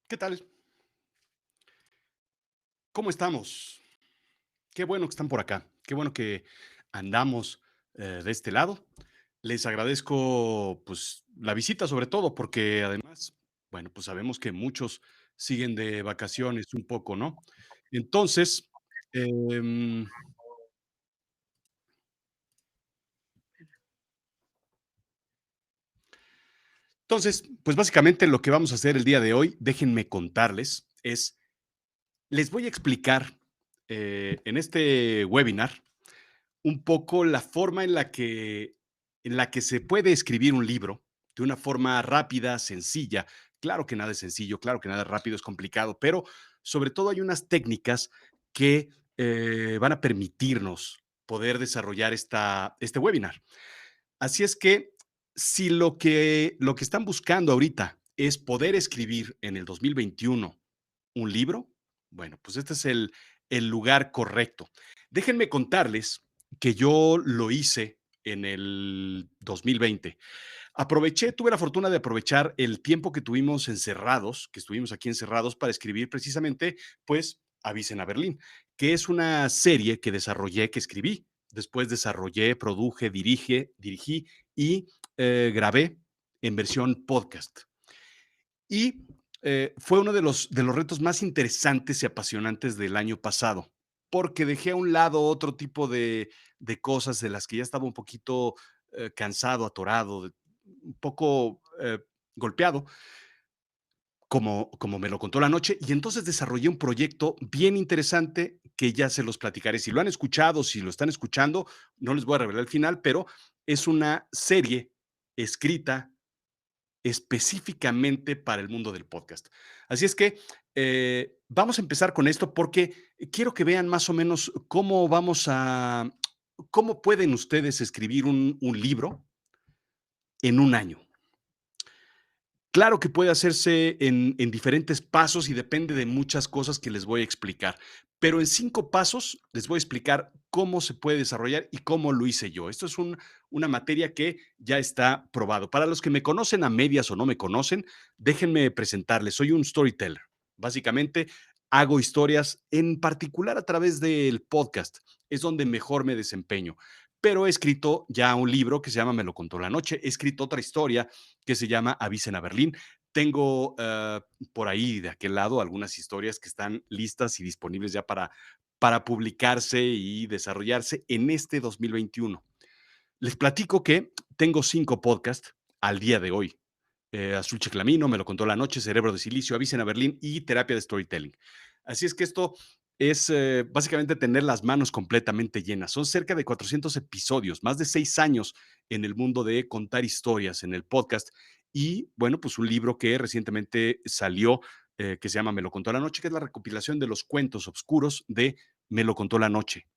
¿Qué tal? ¿Cómo estamos? Qué bueno que están por acá. Qué bueno que andamos de este lado. Les agradezco, pues, la visita, sobre todo, porque además, bueno, pues sabemos que muchos siguen de vacaciones un poco, ¿no? Entonces, em, pues básicamente lo que vamos a hacer el día de hoy, déjenme contarles, les voy a explicar en este webinar un poco la forma en la que se puede escribir un libro de una forma rápida, sencilla. Claro que nada es sencillo, claro que nada es rápido, es complicado, pero sobre todo hay unas técnicas que van a permitirnos poder desarrollar este webinar. Así es que si lo que están buscando ahorita es poder escribir en el 2021 un libro, bueno, pues este es el lugar correcto. Déjenme contarles que yo lo hice en el 2020. Tuve la fortuna de aprovechar el tiempo que tuvimos encerrados, que estuvimos aquí encerrados para escribir precisamente, pues, Avicen a Berlín, que es una serie que desarrollé, que escribí. Después desarrollé, produje, dirigí y grabé en versión podcast. Y fue uno de los retos más interesantes y apasionantes del año pasado, porque dejé a un lado otro tipo de cosas de las que ya estaba un poquito cansado, atorado, un poco golpeado, como me lo contó la noche, y entonces desarrollé un proyecto bien interesante que ya se los platicaré. Si lo han escuchado, si lo están escuchando, no les voy a revelar el final, pero es una serie escrita específicamente para el mundo del podcast. Así es que vamos a empezar con esto porque quiero que vean más o menos cómo pueden ustedes escribir un libro en un año. Claro que puede hacerse en diferentes pasos y depende de muchas cosas que les voy a explicar, pero en 5 pasos les voy a explicar cómo se puede desarrollar y cómo lo hice yo. Esto es una materia que ya está probado. Para los que me conocen a medias o no me conocen, déjenme presentarles. Soy un storyteller. Básicamente, hago historias, en particular a través del podcast. Es donde mejor me desempeño. Pero he escrito ya un libro que se llama Me lo contó la noche. He escrito otra historia que se llama Avicen a Berlín. Tengo por ahí, de aquel lado, algunas historias que están listas y disponibles ya para publicarse y desarrollarse en este 2021. Les platico que tengo 5 podcasts al día de hoy. Azul Chiclamino, Me lo contó la noche, Cerebro de Silicio, Avicen a Berlín y Terapia de Storytelling. Así es que esto es básicamente tener las manos completamente llenas. Son cerca de 400 episodios, más de 6 años en el mundo de contar historias en el podcast. Y bueno, pues un libro que recientemente salió, que se llama Me lo contó la noche, que es la recopilación de los cuentos oscuros de Me lo contó la noche.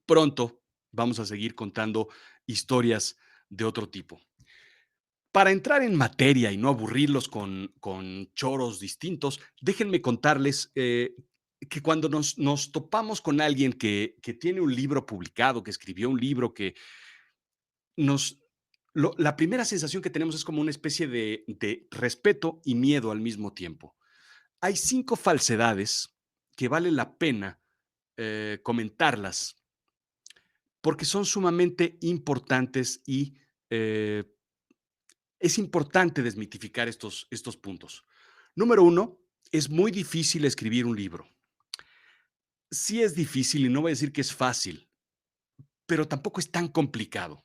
Pronto vamos a seguir contando historias de otro tipo. Para entrar en materia y no aburrirlos con choros distintos, déjenme contarles que cuando nos topamos con alguien que tiene un libro publicado, que escribió un libro, que nos... la primera sensación que tenemos es como una especie de respeto y miedo al mismo tiempo. Hay 5 falsedades que vale la pena comentarlas porque son sumamente importantes y eh, es importante desmitificar estos puntos. Número uno, es muy difícil escribir un libro. Sí es difícil y no voy a decir que es fácil, pero tampoco es tan complicado.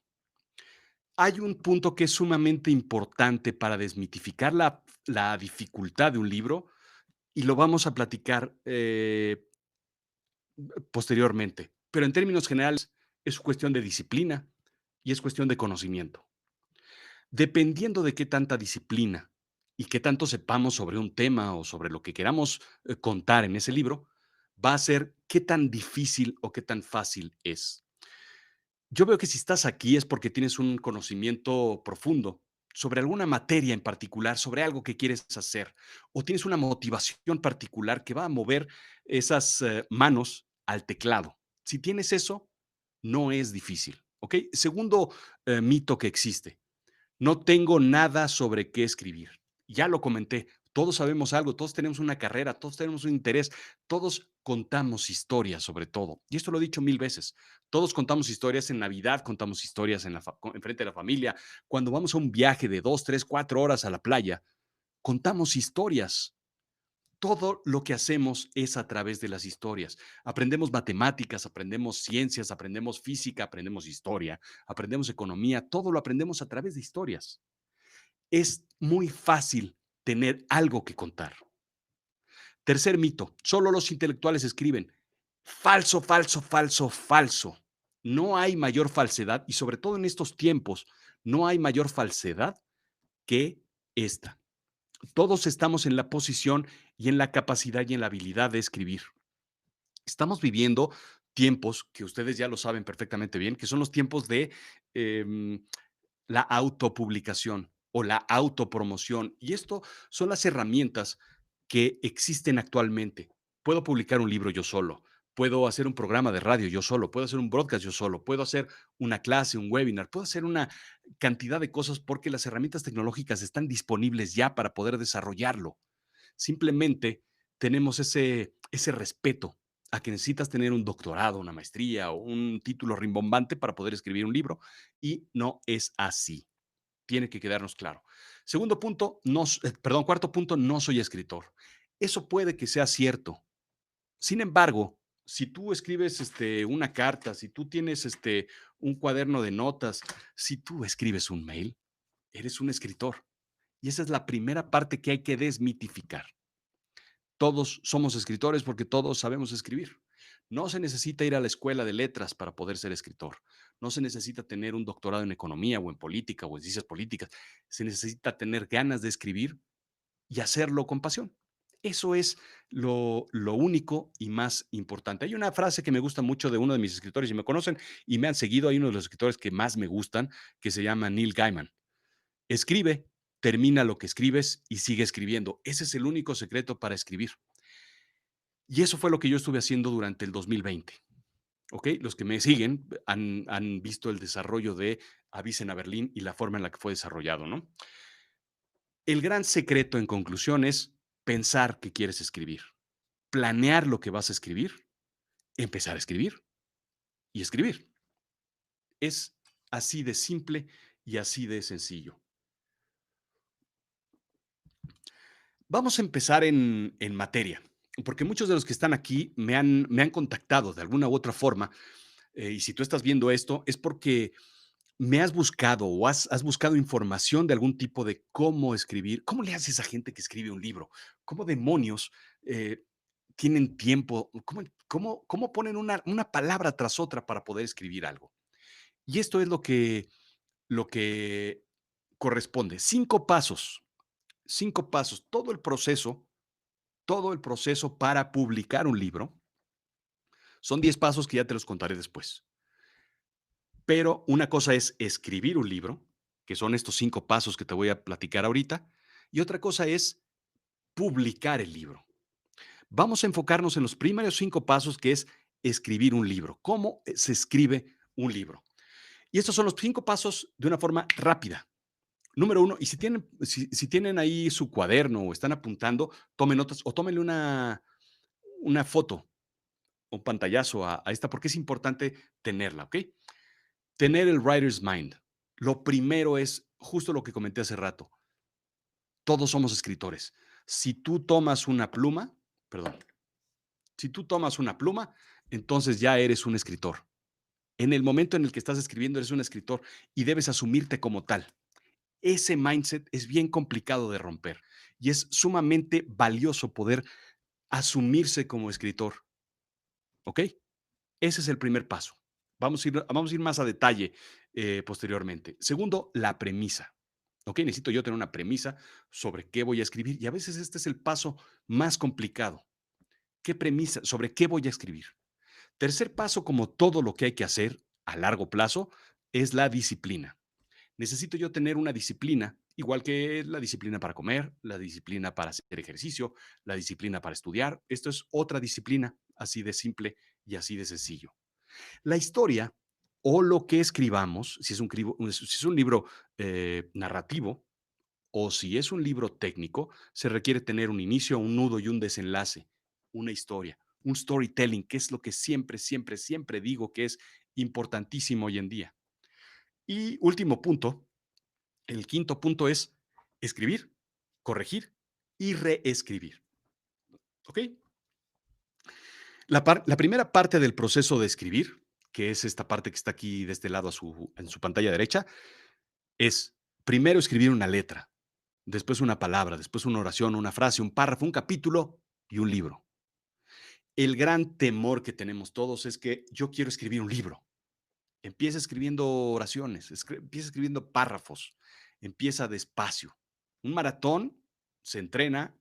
Hay un punto que es sumamente importante para desmitificar la dificultad de un libro y lo vamos a platicar posteriormente. Pero en términos generales, es cuestión de disciplina y es cuestión de conocimiento. Dependiendo de qué tanta disciplina y qué tanto sepamos sobre un tema o sobre lo que queramos contar en ese libro, va a ser qué tan difícil o qué tan fácil es. Yo veo que si estás aquí es porque tienes un conocimiento profundo sobre alguna materia en particular, sobre algo que quieres hacer, o tienes una motivación particular que va a mover esas manos al teclado. Si tienes eso, no es difícil. ¿Ok? Segundo mito que existe, no tengo nada sobre qué escribir. Ya lo comenté, Todos sabemos algo, todos tenemos una carrera, todos tenemos un interés, todos contamos historias sobre todo. Y esto lo he dicho mil veces. Todos contamos historias en Navidad, contamos historias en frente de la familia. Cuando vamos a un viaje de 2, 3, 4 horas a la playa, contamos historias. Todo lo que hacemos es a través de las historias. Aprendemos matemáticas, aprendemos ciencias, aprendemos física, aprendemos historia, aprendemos economía, todo lo aprendemos a través de historias. Es muy fácil tener algo que contar. Tercer mito, solo los intelectuales escriben. Falso, falso, falso, falso. No hay mayor falsedad y sobre todo en estos tiempos, no hay mayor falsedad que esta. Todos estamos en la posición y en la capacidad y en la habilidad de escribir. Estamos viviendo tiempos que ustedes ya lo saben perfectamente bien, que son los tiempos de em, la autopublicación o la autopromoción. Y esto son las herramientas que existen actualmente. Puedo publicar un libro yo solo, puedo hacer un programa de radio yo solo, puedo hacer un broadcast yo solo, puedo hacer una clase, un webinar, puedo hacer una cantidad de cosas porque las herramientas tecnológicas están disponibles ya para poder desarrollarlo. Simplemente tenemos ese respeto a que necesitas tener un doctorado, una maestría o un título rimbombante para poder escribir un libro y no es así. Tiene que quedarnos claro. Segundo punto, perdón, cuarto punto, no soy escritor. Eso puede que sea cierto. Sin embargo, si tú escribes una carta, si tú tienes un cuaderno de notas, si tú escribes un mail, eres un escritor. Y esa es la primera parte que hay que desmitificar. Todos somos escritores porque todos sabemos escribir. No se necesita ir a la escuela de letras para poder ser escritor. No se necesita tener un doctorado en economía o en política o en ciencias políticas. Se necesita tener ganas de escribir y hacerlo con pasión. Eso es lo único y más importante. Hay una frase que me gusta mucho de uno de mis escritores y me conocen y me han seguido. Hay uno de los escritores que más me gustan que se llama Neil Gaiman. Escribe, termina lo que escribes y sigue escribiendo. Ese es el único secreto para escribir. Y eso fue lo que yo estuve haciendo durante el 2020. ¿Ok? Los que me siguen han visto el desarrollo de Avicen a Berlín y la forma en la que fue desarrollado, ¿no? El gran secreto, en conclusión, es pensar que quieres escribir, planear lo que vas a escribir, empezar a escribir y escribir. Es así de simple y así de sencillo. Vamos a empezar en materia, porque muchos de los que están aquí me han contactado de alguna u otra forma, y si tú estás viendo esto, es porque me has buscado o has buscado información de algún tipo de cómo escribir. ¿Cómo le hace esa gente que escribe un libro? ¿Cómo demonios eh, tienen tiempo? ¿Cómo ponen una palabra tras otra para poder escribir algo? Y esto es lo que corresponde. 5 pasos, 5 pasos, todo el proceso para publicar un libro. Son 10 pasos que ya te los contaré después. Pero una cosa es escribir un libro, que son estos 5 pasos que te voy a platicar ahorita, y otra cosa es publicar el libro. Vamos a enfocarnos en los primeros 5 pasos, que es escribir un libro. ¿Cómo se escribe un libro? Y estos son los 5 pasos de una forma rápida. Número uno, y si tienen ahí su cuaderno o están apuntando, tomen notas o tómenle una foto o pantallazo a esta, porque es importante tenerla, ¿ok? Tener el writer's mind. Lo primero es justo lo que comenté hace rato. Todos somos escritores. Si tú tomas una pluma, perdón, si tú tomas una pluma, entonces ya eres un escritor. En el momento en el que estás escribiendo, eres un escritor y debes asumirte como tal. Ese mindset es bien complicado de romper y es sumamente valioso poder asumirse como escritor. ¿Ok? Ese es el primer paso. Vamos a ir más a detalle posteriormente. Segundo, la premisa. ¿Ok? Necesito yo tener una premisa sobre qué voy a escribir y a veces este es el paso más complicado. ¿Qué premisa? ¿Sobre qué voy a escribir? Tercer paso, como todo lo que hay que hacer a largo plazo, es la disciplina. Necesito yo tener una disciplina, igual que la disciplina para comer, la disciplina para hacer ejercicio, la disciplina para estudiar. Esto es otra disciplina, así de simple y así de sencillo. La historia o lo que escribamos, si es un libro narrativo o si es un libro técnico, se requiere tener un inicio, un nudo y un desenlace, una historia, un storytelling, que es lo que siempre, siempre, siempre digo que es importantísimo hoy en día. Y último punto, el quinto punto es escribir, corregir y reescribir. ¿Ok? La primera parte del proceso de escribir, que es esta parte que está aquí de este lado en su pantalla derecha, es primero escribir una letra, después una palabra, después una oración, una frase, un párrafo, un capítulo y un libro. El gran temor que tenemos todos es que yo quiero escribir un libro. Empieza escribiendo oraciones, empieza escribiendo párrafos, empieza despacio. Un maratón se entrena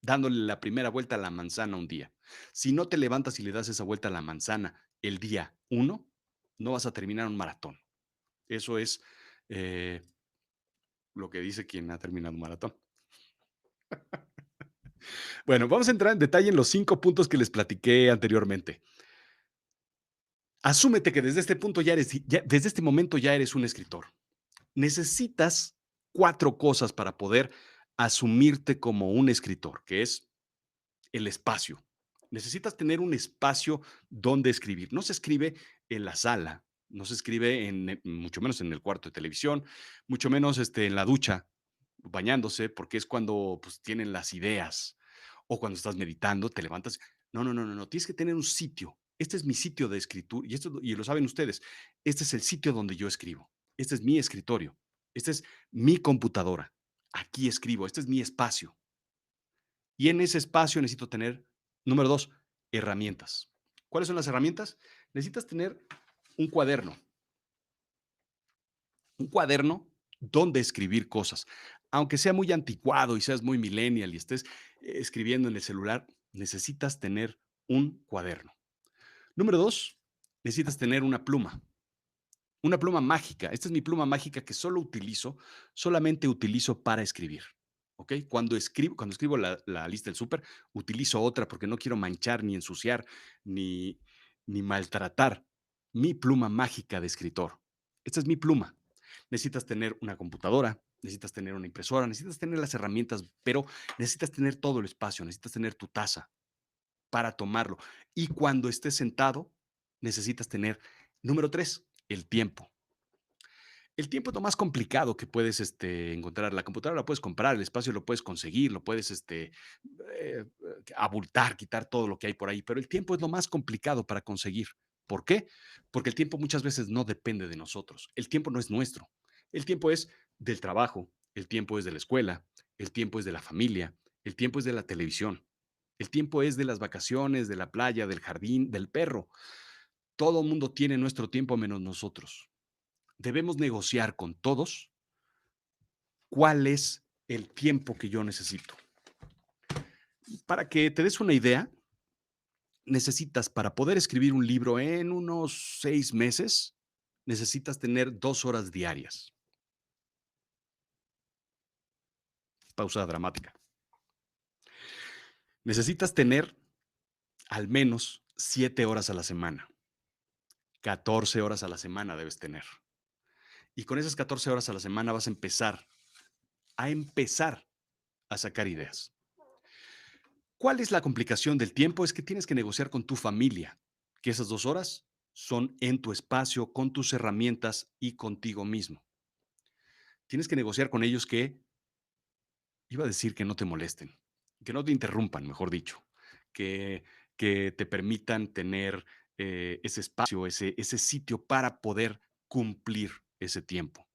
dándole la primera vuelta a la manzana un día. Si no te levantas y le das esa vuelta a la manzana el día uno, no vas a terminar un maratón. Eso es eh, lo que dice quien ha terminado un maratón. Bueno, vamos a entrar en detalle en los 5 puntos que les platiqué anteriormente. Asúmete que desde este punto desde este momento ya eres un escritor. Necesitas 4 cosas para poder asumirte como un escritor, que es el espacio. Necesitas tener un espacio donde escribir. No se escribe en la sala, no se escribe mucho menos en el cuarto de televisión, mucho menos en la ducha, bañándose, porque es cuando pues, tienen las ideas. O cuando estás meditando, te levantas. No, no, no, no, no. Tienes que tener un sitio. Este es mi sitio de escritura, y lo saben ustedes. Este es el sitio donde yo escribo. Este es mi escritorio. Esta es mi computadora. Aquí escribo. Este es mi espacio. Y en ese espacio necesito tener, número 2, herramientas. ¿Cuáles son las herramientas? Necesitas tener un cuaderno. Un cuaderno donde escribir cosas. Aunque sea muy anticuado y seas muy millennial y estés escribiendo en el celular, necesitas tener un cuaderno. Número 2, necesitas tener una pluma mágica. Esta es mi pluma mágica que solamente utilizo para escribir. ¿Ok? Cuando escribo la lista del súper, utilizo otra porque no quiero manchar, ni ensuciar, ni, ni maltratar mi pluma mágica de escritor. Esta es mi pluma. Necesitas tener una computadora, necesitas tener una impresora, necesitas tener las herramientas, pero necesitas tener todo el espacio, necesitas tener tu taza para tomarlo. Y cuando estés sentado, necesitas tener, número 3, el tiempo. El tiempo es lo más complicado que puedes encontrar. La computadora la puedes comprar, el espacio lo puedes conseguir, lo puedes abultar, quitar todo lo que hay por ahí, pero el tiempo es lo más complicado para conseguir. ¿Por qué? Porque el tiempo muchas veces no depende de nosotros. El tiempo no es nuestro. El tiempo es del trabajo, el tiempo es de la escuela, el tiempo es de la familia, el tiempo es de la televisión, el tiempo es de las vacaciones, de la playa, del jardín, del perro. Todo el mundo tiene nuestro tiempo menos nosotros. Debemos negociar con todos cuál es el tiempo que yo necesito. Para que te des una idea, necesitas, para poder escribir un libro en unos 6 meses, necesitas tener 2 horas diarias. Pausa dramática. Necesitas tener al menos 7 horas a la semana. 14 horas a la semana debes tener. Y con esas 14 horas a la semana vas a empezar a sacar ideas. ¿Cuál es la complicación del tiempo? Es que tienes que negociar con tu familia, que esas 2 horas son en tu espacio, con tus herramientas y contigo mismo. Tienes que negociar con ellos que, iba a decir que no te molesten, que no te interrumpan, mejor dicho, que, que te permitan tener ese espacio, ese sitio para poder cumplir ese tiempo.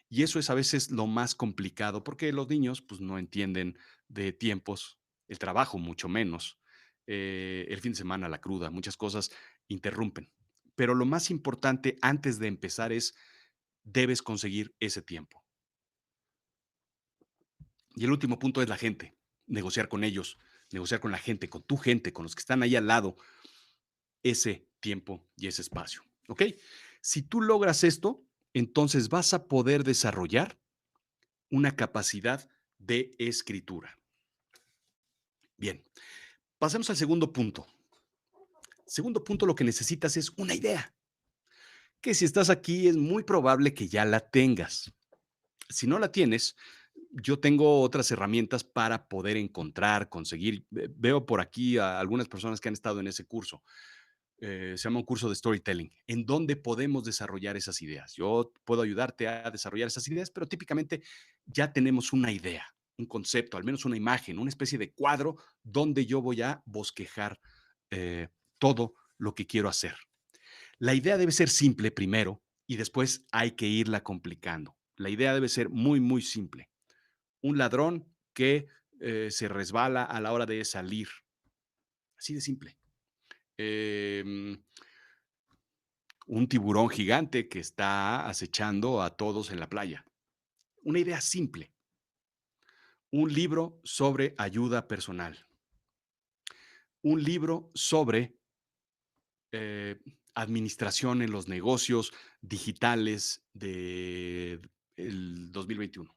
Y eso es a veces lo más complicado, porque los niños pues, no entienden de tiempos, el trabajo mucho menos, el fin de semana, la cruda, muchas cosas interrumpen. Pero lo más importante antes de empezar es, debes conseguir ese tiempo. Y el último punto es la gente, negociar con ellos, negociar con la gente, con tu gente, con los que están ahí al lado, ese tiempo y ese espacio. ¿Ok? Si tú logras esto, entonces vas a poder desarrollar una capacidad de escritura. Bien, pasemos al segundo punto. Segundo punto, lo que necesitas es una idea, que si estás aquí es muy probable que ya la tengas. Si no la tienes, yo tengo otras herramientas para poder encontrar, conseguir. Veo por aquí a algunas personas que han estado en ese curso. Se llama un curso de storytelling, en donde podemos desarrollar esas ideas. Yo puedo ayudarte a desarrollar esas ideas, pero típicamente ya tenemos una idea, un concepto, al menos una imagen, una especie de cuadro donde yo voy a bosquejar eh, todo lo que quiero hacer. La idea debe ser simple primero y después hay que irla complicando. La idea debe ser muy, muy simple. Un ladrón que se resbala a la hora de salir. Así de simple. Em, un tiburón gigante que está acechando a todos en la playa. Una idea simple. Un libro sobre ayuda personal. Un libro sobre eh, administración en los negocios digitales de el 2021.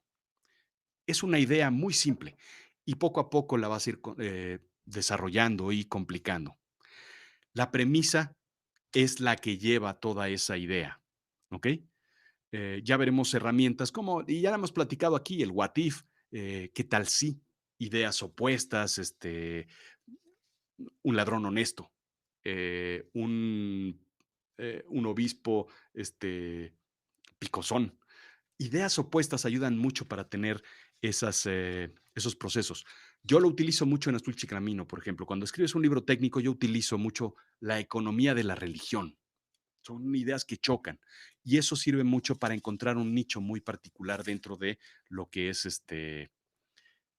Es una idea muy simple y poco a poco la vas a ir desarrollando y complicando. La premisa es la que lleva toda esa idea, ¿ok? Ya veremos herramientas como, y ya la hemos platicado aquí, el what if, qué tal si, ideas opuestas, un ladrón honesto, un obispo picosón. Ideas opuestas ayudan mucho para tener esos procesos. Yo lo utilizo mucho en Azul Chiclamino, por ejemplo. Cuando escribes un libro técnico, yo utilizo mucho la economía de la religión. Son ideas que chocan. Y eso sirve mucho para encontrar un nicho muy particular dentro de lo que es eh,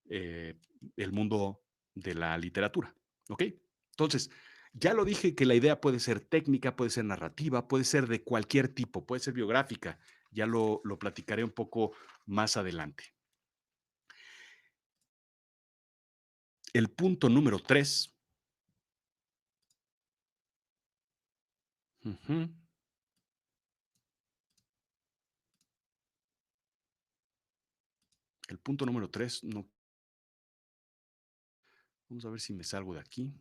el mundo de la literatura. ¿Ok? Entonces, ya lo dije que la idea puede ser técnica, puede ser narrativa, puede ser de cualquier tipo, puede ser biográfica. Ya lo platicaré un poco más adelante. El punto número 3. Ujú, el punto número 3. No, vamos a ver si me salgo de aquí.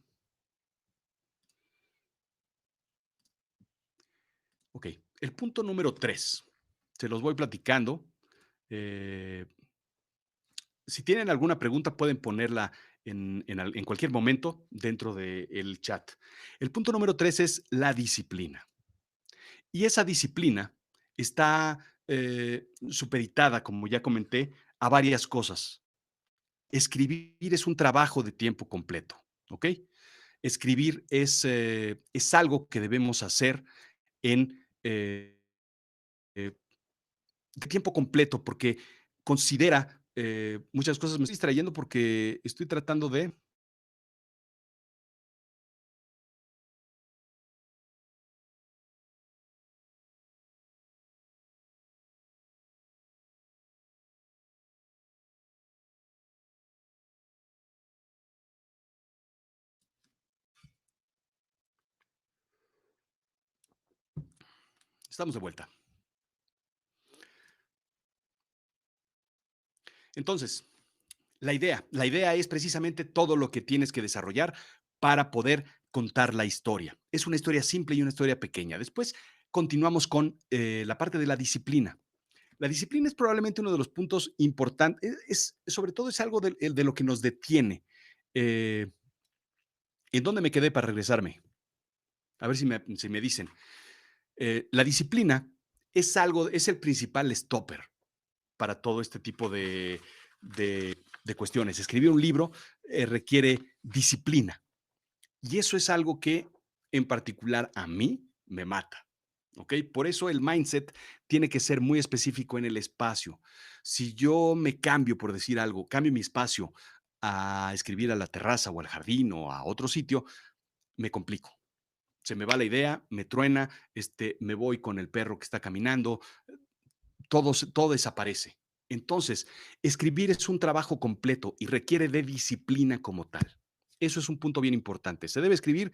Ok, el punto número 3. Se los voy platicando. Eh, si tienen alguna pregunta, pueden ponerla en cualquier momento dentro del chat. El punto número 3 es la disciplina. Y esa disciplina está supeditada, como ya comenté, a varias cosas. Escribir es un trabajo de tiempo completo, ¿ok? Escribir es algo que debemos hacer en de tiempo completo, porque considera muchas cosas. Me estoy distrayendo porque estoy tratando de. Estamos de vuelta. Entonces, la idea es precisamente todo lo que tienes que desarrollar para poder contar la historia. Es una historia simple y una historia pequeña. Después continuamos con la parte de la disciplina. La disciplina es probablemente uno de los puntos importantes, sobre todo es algo de lo que nos detiene. Eh, ¿En dónde me quedé para regresarme? A ver si me dicen. La disciplina es el principal stopper para todo este tipo de cuestiones. Escribir un libro requiere disciplina y eso es algo que en particular a mí me mata. ¿Ok? Por eso el mindset tiene que ser muy específico en el espacio. Si yo me cambio, por decir algo, cambio mi espacio a escribir a la terraza o al jardín o a otro sitio, me complico. Se me va la idea, me truena, me voy con el perro que está caminando, todo desaparece. Entonces, escribir es un trabajo completo y requiere de disciplina como tal. Eso es un punto bien importante. Se debe escribir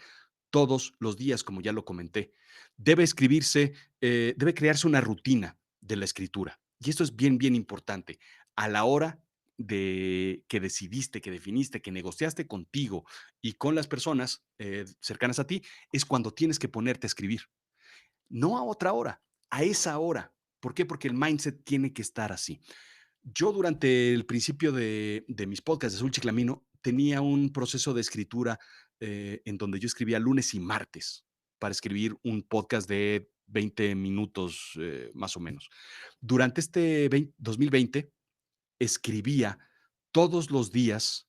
todos los días, como ya lo comenté. Debe escribirse, debe crearse una rutina de la escritura. Y esto es bien, bien importante. A la hora de que decidiste, que definiste, que negociaste contigo y con las personas cercanas a ti, es cuando tienes que ponerte a escribir. No a otra hora, a esa hora. ¿Por qué? Porque el mindset tiene que estar así. Yo durante el principio de mis podcasts de Azul Chiclamino tenía un proceso de escritura, en donde yo escribía lunes y martes para escribir un podcast de 20 minutos, más o menos. Durante este 2020 escribía todos los días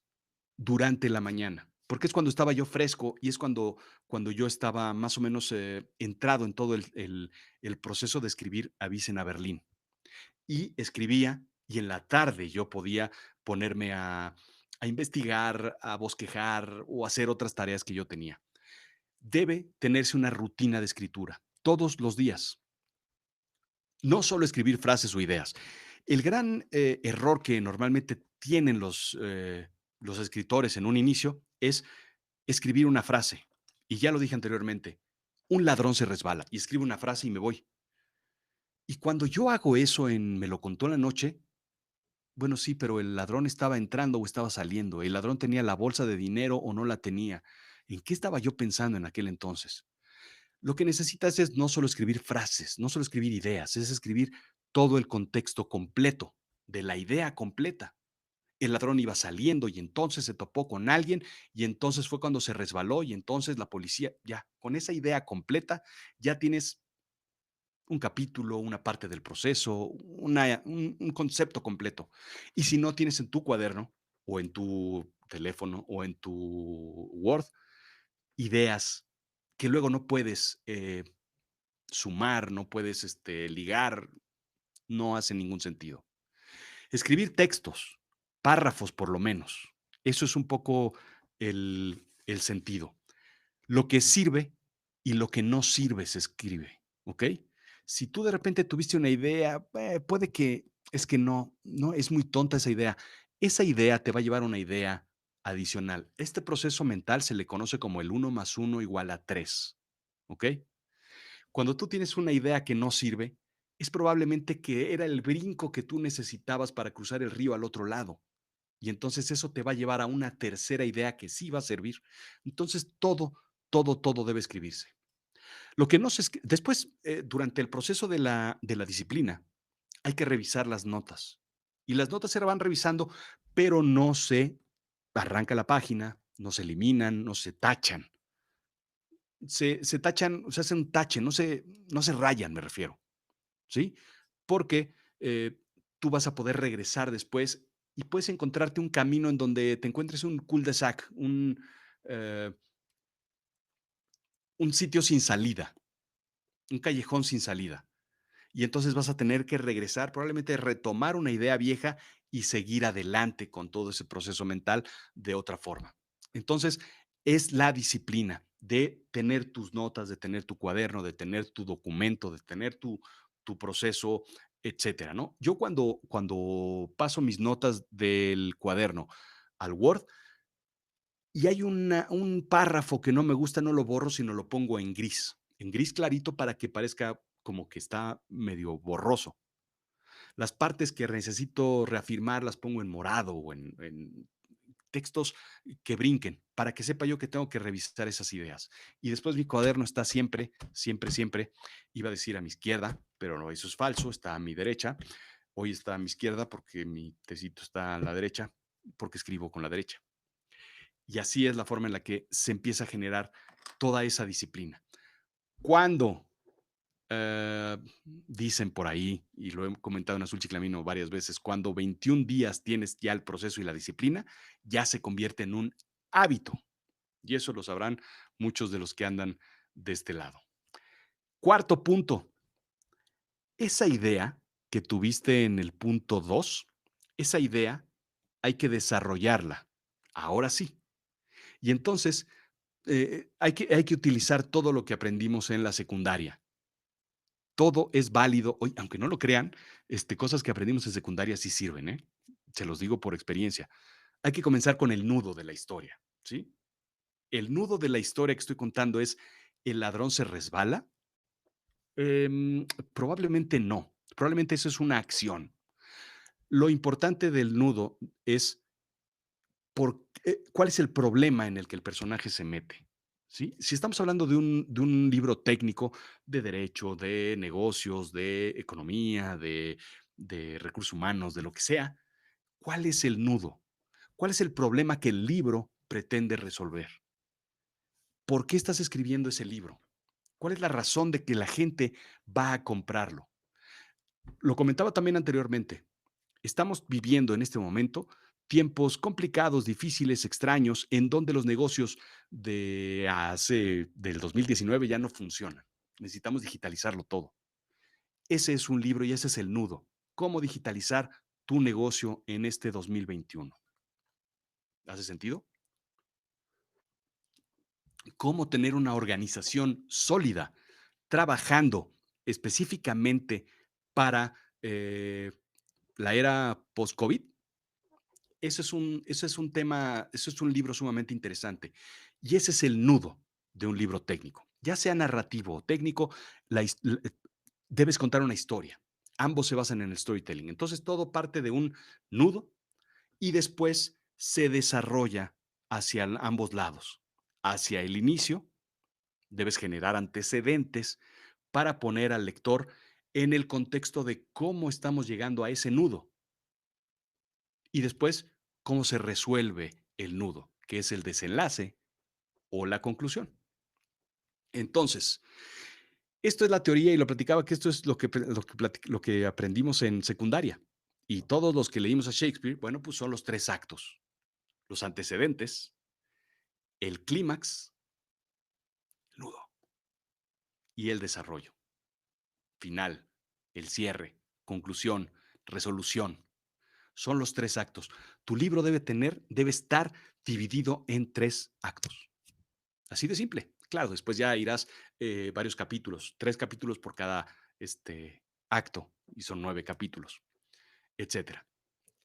durante la mañana, porque es cuando estaba yo fresco y es cuando yo estaba más o menos, entrado en todo el proceso de escribir Avicen a Berlín. Y escribía, y en la tarde yo podía ponerme a investigar, a bosquejar o hacer otras tareas que yo tenía. Debe tenerse una rutina de escritura todos los días, no solo escribir frases o ideas. El gran error que normalmente tienen los escritores en un inicio es escribir una frase. Y ya lo dije anteriormente, un ladrón se resbala y escribo una frase y me voy. Y cuando yo hago eso en Me lo contó en la noche, bueno, sí, pero el ladrón estaba entrando o estaba saliendo. El ladrón tenía la bolsa de dinero o no la tenía. ¿En qué estaba yo pensando en aquel entonces? Lo que necesitas es no solo escribir frases, no solo escribir ideas, es escribir todo el contexto completo de la idea completa. El ladrón iba saliendo y entonces se topó con alguien y entonces fue cuando se resbaló y entonces la policía, ya, con esa idea completa, ya tienes un capítulo, una parte del proceso, un concepto completo. Y si no tienes en tu cuaderno, o en tu teléfono, o en tu Word, ideas que luego no puedes, sumar, no puedes, ligar, no hace ningún sentido. Escribir textos, párrafos por lo menos, eso es un poco el sentido. Lo que sirve y lo que no sirve se escribe, ¿ok? Si tú de repente tuviste una idea, puede que es que no, es muy tonta esa idea. Esa idea te va a llevar a una idea adicional. Este proceso mental se le conoce como el uno más uno igual a 3, ¿ok? Cuando tú tienes una idea que no sirve, es probablemente que era el brinco que tú necesitabas para cruzar el río al otro lado. Y entonces eso te va a llevar a una tercera idea que sí va a servir. Entonces todo debe escribirse. Lo que no se escri después, durante el proceso de la disciplina, hay que revisar las notas. Y las notas se van revisando, pero no se arranca la página, no se eliminan, no se tachan. Se tachan, se hace un tache, no se rayan, me refiero, ¿sí? Porque, tú vas a poder regresar después y puedes encontrarte un camino en donde te encuentres un cul-de-sac, eh, un sitio sin salida, un callejón sin salida. Y entonces vas a tener que regresar, probablemente retomar una idea vieja y seguir adelante con todo ese proceso mental de otra forma. Entonces, es la disciplina de tener tus notas, de tener tu cuaderno, de tener tu documento, de tener tu proceso, etcétera, ¿no? Yo cuando paso mis notas del cuaderno al Word y hay un párrafo que no me gusta, no lo borro, sino lo pongo en gris clarito para que parezca como que está medio borroso. Las partes que necesito reafirmar las pongo en morado o en textos que brinquen, para que sepa yo que tengo que revisar esas ideas. Y después mi cuaderno está siempre, siempre, siempre, iba a decir a mi izquierda, pero no, eso es falso, está a mi derecha. Hoy está a mi izquierda porque mi tecito está a la derecha, porque escribo con la derecha. Y así es la forma en la que se empieza a generar toda esa disciplina. Cuando dicen por ahí, y lo he comentado en Azul Chiclamino varias veces, cuando 21 días tienes ya el proceso y la disciplina, ya se convierte en un hábito. Y eso lo sabrán muchos de los que andan de este lado. Cuarto punto, esa idea que tuviste en el punto 2, esa idea hay que desarrollarla. Ahora sí. Y entonces hay que utilizar todo lo que aprendimos en la secundaria. Todo es válido. Oye, aunque no lo crean, cosas que aprendimos en secundaria sí sirven, ¿eh? Se los digo por experiencia. Hay que comenzar con el nudo de la historia, ¿sí? El nudo de la historia que estoy contando es, ¿el ladrón se resbala? Probablemente no. Probablemente eso es una acción. Lo importante del nudo es cuál es el problema en el que el personaje se mete, ¿sí? Si estamos hablando de un libro técnico de derecho, de negocios, de economía, de recursos humanos, de lo que sea, ¿cuál es el nudo? ¿Cuál es el problema que el libro pretende resolver? ¿Por qué estás escribiendo ese libro? ¿Cuál es la razón de que la gente va a comprarlo? Lo comentaba también anteriormente. Estamos viviendo en este momento tiempos complicados, difíciles, extraños, en donde los negocios del 2019 ya no funcionan. Necesitamos digitalizarlo todo. Ese es un libro y ese es el nudo. ¿Cómo digitalizar tu negocio en este 2021? ¿Hace sentido? ¿Cómo tener una organización sólida trabajando específicamente para la era post-COVID? Ese es un tema, ese es un libro sumamente interesante. Y ese es el nudo de un libro técnico. Ya sea narrativo o técnico, debes contar una historia. Ambos se basan en el storytelling. Entonces, todo parte de un nudo y después se desarrolla hacia ambos lados. Hacia el inicio, debes generar antecedentes para poner al lector en el contexto de cómo estamos llegando a ese nudo. Y después, cómo se resuelve el nudo, que es el desenlace o la conclusión. Entonces, esto es la teoría y lo platicaba que esto es lo que aprendimos en secundaria. Y todos los que leímos a Shakespeare, bueno, pues son los tres actos: los antecedentes, el clímax, el nudo, y el desarrollo final, el cierre, conclusión, resolución. Son los tres actos. Tu libro debe estar dividido en tres actos. Así de simple. Claro, después ya irás varios capítulos, 3 capítulos por cada acto, y son 9 capítulos, etcétera.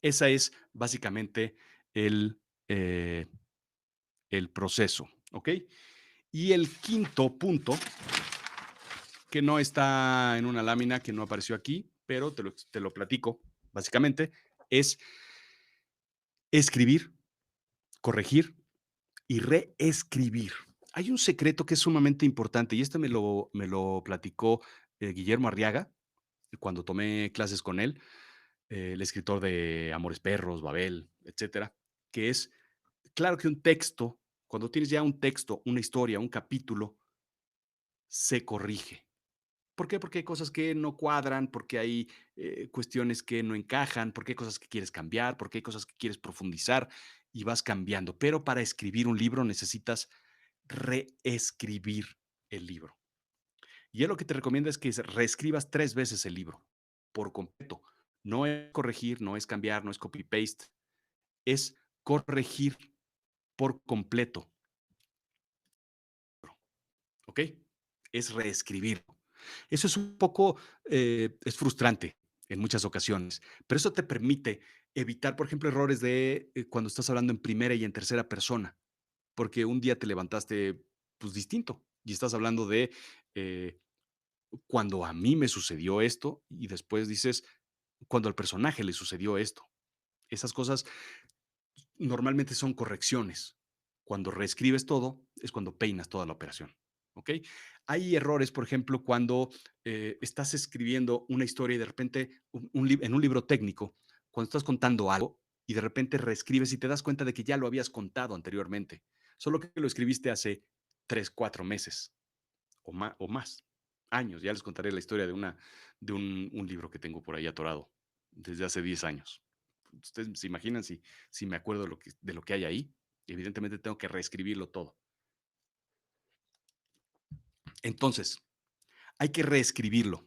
Esa es básicamente el, eh, el proceso, ¿ok? Y el quinto punto, que no está en una lámina, que no apareció aquí, pero te lo platico, básicamente, es escribir, corregir y reescribir. Hay un secreto que es sumamente importante y este me lo platicó Guillermo Arriaga cuando tomé clases con él, el escritor de Amores Perros, Babel, etcétera, que es, claro que un texto, cuando tienes ya un texto, una historia, un capítulo, se corrige. ¿Por qué? Porque hay cosas que no cuadran, porque hay cuestiones que no encajan, porque hay cosas que quieres cambiar, porque hay cosas que quieres profundizar y vas cambiando. Pero para escribir un libro necesitas reescribir el libro. Y él lo que te recomienda es que reescribas 3 veces el libro, por completo. No es corregir, no es cambiar, no es copy-paste, es corregir por completo, ¿ok? Es reescribirlo. Eso es un poco, es frustrante en muchas ocasiones, pero eso te permite evitar, por ejemplo, errores de cuando estás hablando en primera y en tercera persona, porque un día te levantaste, pues, distinto y estás hablando de, eh, cuando a mí me sucedió esto, y después dices, cuando al personaje le sucedió esto. Esas cosas normalmente son correcciones. Cuando reescribes todo, es cuando peinas toda la operación, ¿ok? Hay errores, por ejemplo, cuando estás escribiendo una historia y de repente, en un libro técnico, cuando estás contando algo y de repente reescribes y te das cuenta de que ya lo habías contado anteriormente, solo que lo escribiste hace 3, 4 meses o más años. Ya les contaré la historia de un libro que tengo por ahí atorado desde hace 10 años. Ustedes se imaginan si me acuerdo de lo que hay ahí. Evidentemente tengo que reescribirlo todo. Entonces, hay que reescribirlo.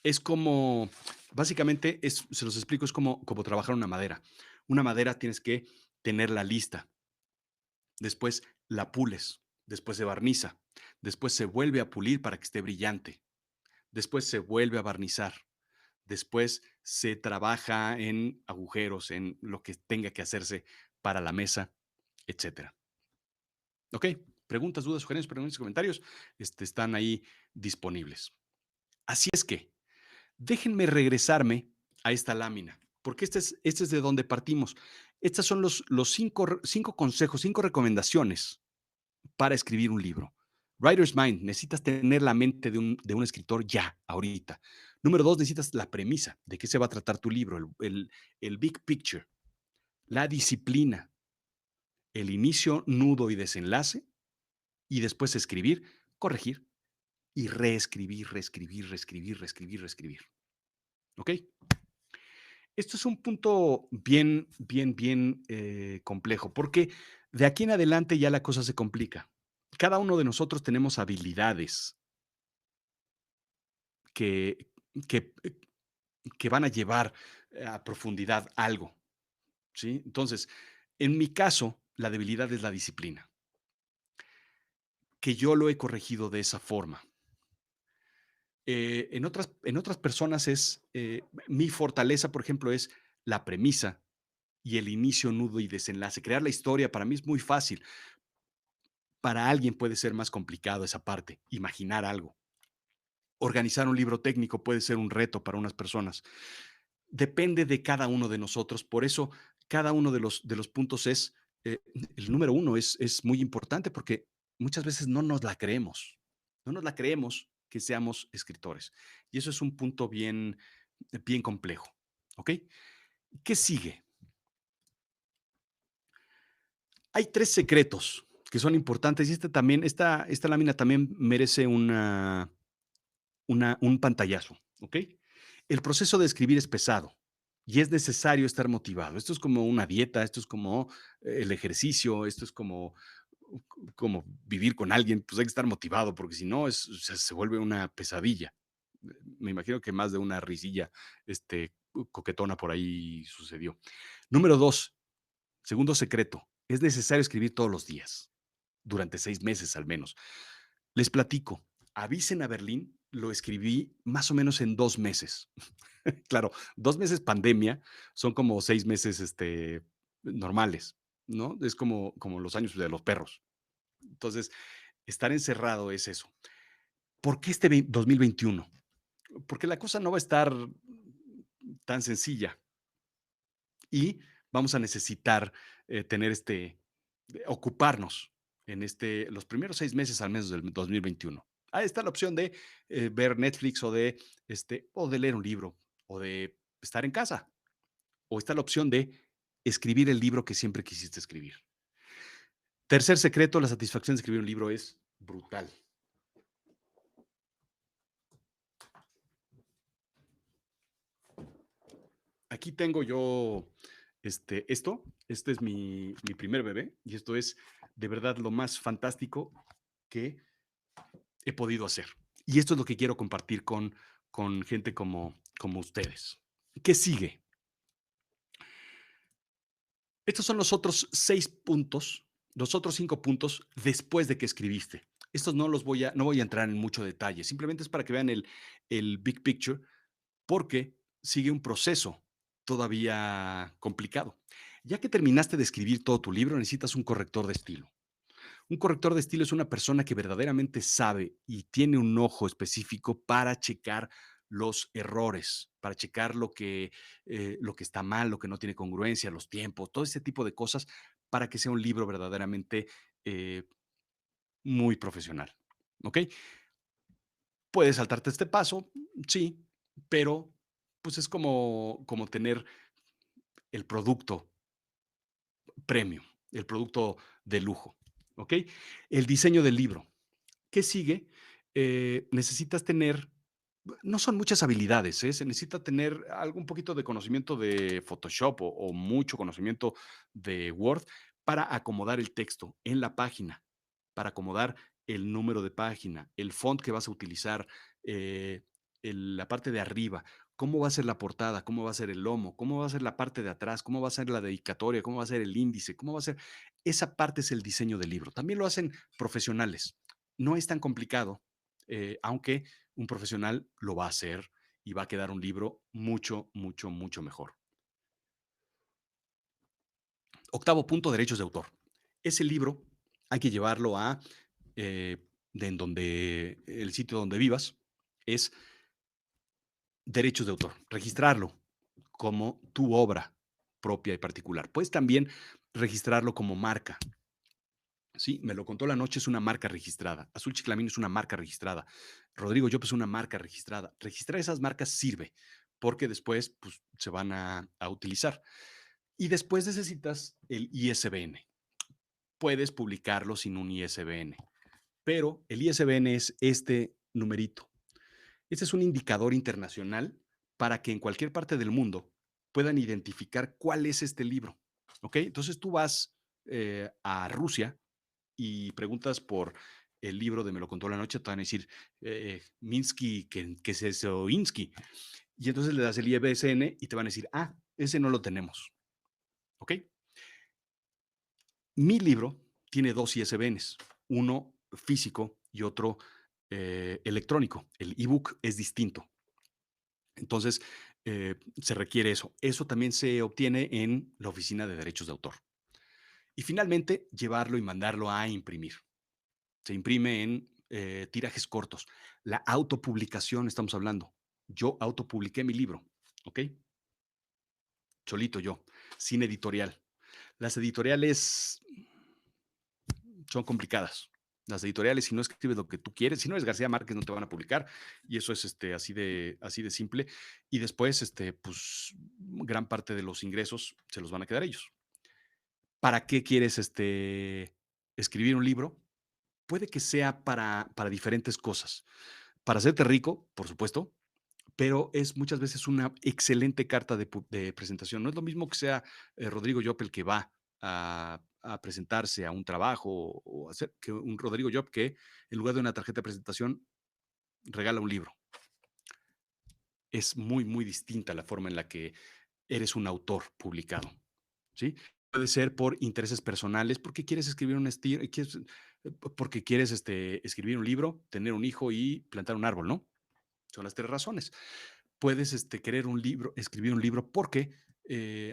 Es como, básicamente, se los explico, es como trabajar una madera. Una madera tienes que tenerla lista, después la pules, después se barniza, después se vuelve a pulir para que esté brillante, después se vuelve a barnizar, después se trabaja en agujeros, en lo que tenga que hacerse para la mesa, etcétera. ¿Ok? Preguntas, dudas, sugerencias, preguntas y comentarios están ahí disponibles. Así es que déjenme regresarme a esta lámina, porque este es de donde partimos. Estos son los cinco consejos, 5 recomendaciones para escribir un libro. Writer's Mind, necesitas tener la mente de un escritor ya, ahorita. Número 2, necesitas la premisa, de qué se va a tratar tu libro, el big picture, la disciplina, el inicio, nudo y desenlace, y después escribir, corregir y reescribir, reescribir, reescribir, reescribir, reescribir, ¿ok? Esto es un punto bien, bien, bien complejo, porque de aquí en adelante ya la cosa se complica. Cada uno de nosotros tenemos habilidades que, que, que van a llevar a profundidad algo, ¿sí? Entonces, en mi caso, la debilidad es la disciplina, que yo lo he corregido de esa forma. En otras personas es, mi fortaleza, por ejemplo, es la premisa y el inicio, nudo y desenlace. Crear la historia para mí es muy fácil. Para alguien puede ser más complicado esa parte, imaginar algo. Organizar un libro técnico puede ser un reto para unas personas. Depende de cada uno de nosotros. Por eso, cada uno de los puntos es, eh, el número uno es muy importante porque muchas veces no nos la creemos. No nos la creemos que seamos escritores. Y eso es un punto bien, bien complejo. ¿Ok? ¿Qué sigue? Hay tres secretos que son importantes y esta lámina también merece un pantallazo, ¿ok? El proceso de escribir es pesado y es necesario estar motivado. Esto es como una dieta, esto es como el ejercicio, esto es como vivir con alguien, pues hay que estar motivado porque si no se vuelve una pesadilla. Me imagino que más de una risilla coquetona por ahí sucedió. Número dos, segundo secreto, es necesario escribir todos los días, durante 6 meses al menos. Les platico, Avisen a Berlín lo escribí más o menos en 2 meses. Claro, 2 meses pandemia son como 6 meses normales, ¿no? Es como los años de los perros. Entonces, estar encerrado es eso. ¿Por qué 2021? Porque la cosa no va a estar tan sencilla y vamos a necesitar tener ocuparnos en los primeros 6 meses al menos del 2021. Ahí está la opción de ver Netflix o de leer un libro o de estar en casa. O está la opción de escribir el libro que siempre quisiste escribir. Tercer secreto, la satisfacción de escribir un libro es brutal. Aquí tengo yo este es mi primer bebé y esto es de verdad lo más fantástico que he podido hacer. Y esto es lo que quiero compartir con gente como ustedes. ¿Qué sigue? Estos son los otros 6 puntos, los otros 5 puntos después de que escribiste. Estos no voy a entrar en mucho detalle, simplemente es para que vean el big picture, porque sigue un proceso todavía complicado. Ya que terminaste de escribir todo tu libro, necesitas un corrector de estilo. Un corrector de estilo es una persona que verdaderamente sabe y tiene un ojo específico para checar los errores, para checar lo que está mal, lo que no tiene congruencia, los tiempos, todo ese tipo de cosas para que sea un libro verdaderamente eh, muy profesional. ¿Ok? Puedes saltarte este paso, sí, pero pues es como tener el producto premium, el producto de lujo. ¿Ok? El diseño del libro. ¿Qué sigue? Necesitas tener, no son muchas habilidades, ¿eh? Se necesita tener un poquito de conocimiento de Photoshop o mucho conocimiento de Word para acomodar el texto en la página, para acomodar el número de página, el font que vas a utilizar, eh, la parte de arriba, cómo va a ser la portada, cómo va a ser el lomo, cómo va a ser la parte de atrás, cómo va a ser la dedicatoria, cómo va a ser el índice, cómo va a ser. Esa parte es el diseño del libro. También lo hacen profesionales. No es tan complicado, aunque un profesional lo va a hacer y va a quedar un libro mucho, mucho, mucho mejor. Octavo punto, derechos de autor. Ese libro hay que llevarlo en donde el sitio donde vivas, es derechos de autor, registrarlo como tu obra propia y particular. Puedes también registrarlo como marca, Sí, Me lo contó la noche es una marca registrada. Azul Chiclamino es una marca registrada. Rodrigo Llop es una marca registrada. Registrar esas marcas sirve porque después pues, se van a utilizar. Y después necesitas el ISBN. Puedes publicarlo sin un ISBN, pero el ISBN es este numerito. Este es un indicador internacional para que en cualquier parte del mundo puedan identificar cuál es este libro. ¿Ok? Entonces tú vas a Rusia y preguntas por el libro de Me lo contó la noche, te van a decir Minsky, que es eso, Insky. Y entonces le das el IBSN y te van a decir, ese no lo tenemos. ¿Ok? Mi libro tiene dos ISBNs, uno físico y otro electrónico. El ebook es distinto. Entonces, se requiere eso. Eso también se obtiene en la Oficina de Derechos de Autor. Y finalmente, llevarlo y mandarlo a imprimir. Se imprime en tirajes cortos. La autopublicación, estamos hablando. Yo autopubliqué mi libro, ¿ok? Solito yo, sin editorial. Las editoriales son complicadas. Las editoriales, si no escribes lo que tú quieres, si no eres García Márquez, no te van a publicar. Y eso es así de simple. Y después, pues, gran parte de los ingresos se los van a quedar ellos. ¿Para qué quieres escribir un libro? Puede que sea para diferentes cosas. Para hacerte rico, por supuesto, pero es muchas veces una excelente carta de presentación. No es lo mismo que sea Rodrigo Llop el que va a presentarse a un trabajo o hacer que un Rodrigo Llop que en lugar de una tarjeta de presentación regala un libro. Es muy, muy distinta la forma en la que eres un autor publicado, ¿sí? Puede ser por intereses personales, porque quieres escribir un estilo, porque quieres escribir un libro, tener un hijo y plantar un árbol, ¿no? Son las tres razones. Puedes querer un libro, escribir un libro porque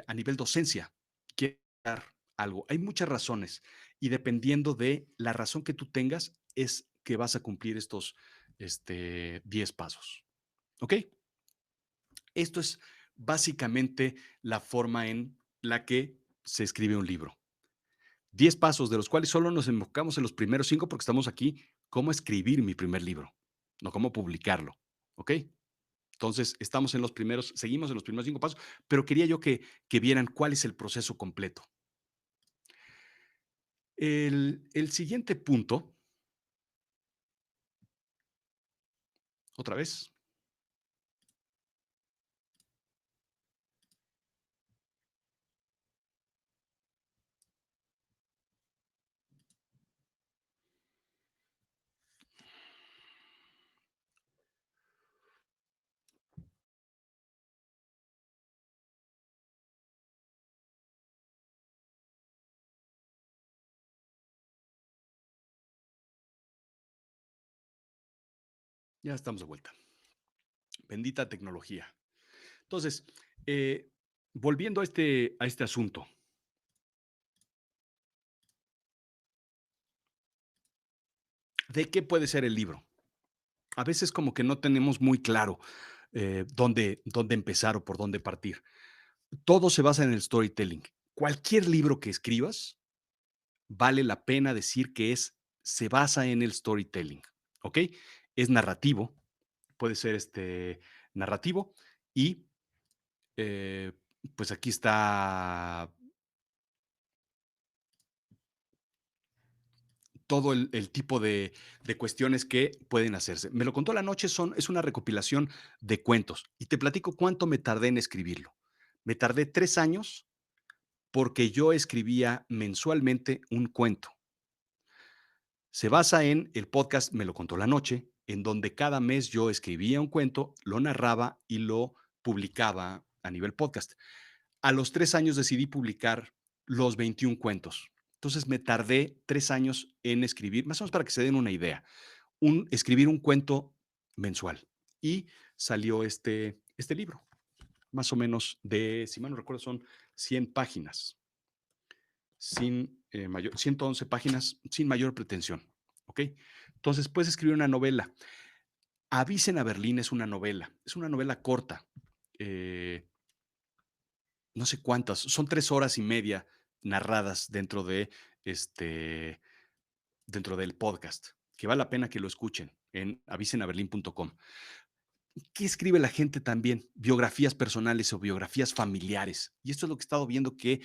a nivel docencia quieres dar algo. Hay muchas razones y dependiendo de la razón que tú tengas es que vas a cumplir estos 10 pasos. ¿Ok? Esto es básicamente la forma en la que se escribe un libro. 10 pasos, de los cuales solo nos enfocamos en los primeros 5 porque estamos aquí, cómo escribir mi primer libro, no cómo publicarlo. ¿Ok? Entonces, seguimos en los primeros 5 pasos, pero quería yo que vieran cuál es el proceso completo. El siguiente punto, otra vez, ya estamos de vuelta. Bendita tecnología. Entonces, volviendo a este asunto, ¿de qué puede ser el libro? A veces como que no tenemos muy claro dónde empezar o por dónde partir. Todo se basa en el storytelling. Cualquier libro que escribas, vale la pena decir que se basa en el storytelling, ¿ok? Es narrativo, puede ser narrativo y eh, pues aquí está todo el tipo de cuestiones que pueden hacerse. Me lo contó la noche, es una recopilación de cuentos y te platico cuánto me tardé en escribirlo. Me tardé 3 años porque yo escribía mensualmente un cuento. Se basa en el podcast Me lo contó la noche, en donde cada mes yo escribía un cuento, lo narraba y lo publicaba a nivel podcast. A los 3 años decidí publicar los 21 cuentos. Entonces me tardé 3 años en escribir, más o menos para que se den una idea, escribir un cuento mensual. Y salió este libro, más o menos si mal no recuerdo, son 100 páginas, 111 páginas, sin mayor pretensión. ¿Ok? Entonces, puedes escribir una novela. Avisen a Berlín es una novela corta. eh, no sé cuántas, son 3 horas y media narradas dentro de este dentro del podcast, que vale la pena que lo escuchen en avisenaberlin.com. ¿Qué escribe la gente también? Biografías personales o biografías familiares. Y esto es lo que he estado viendo que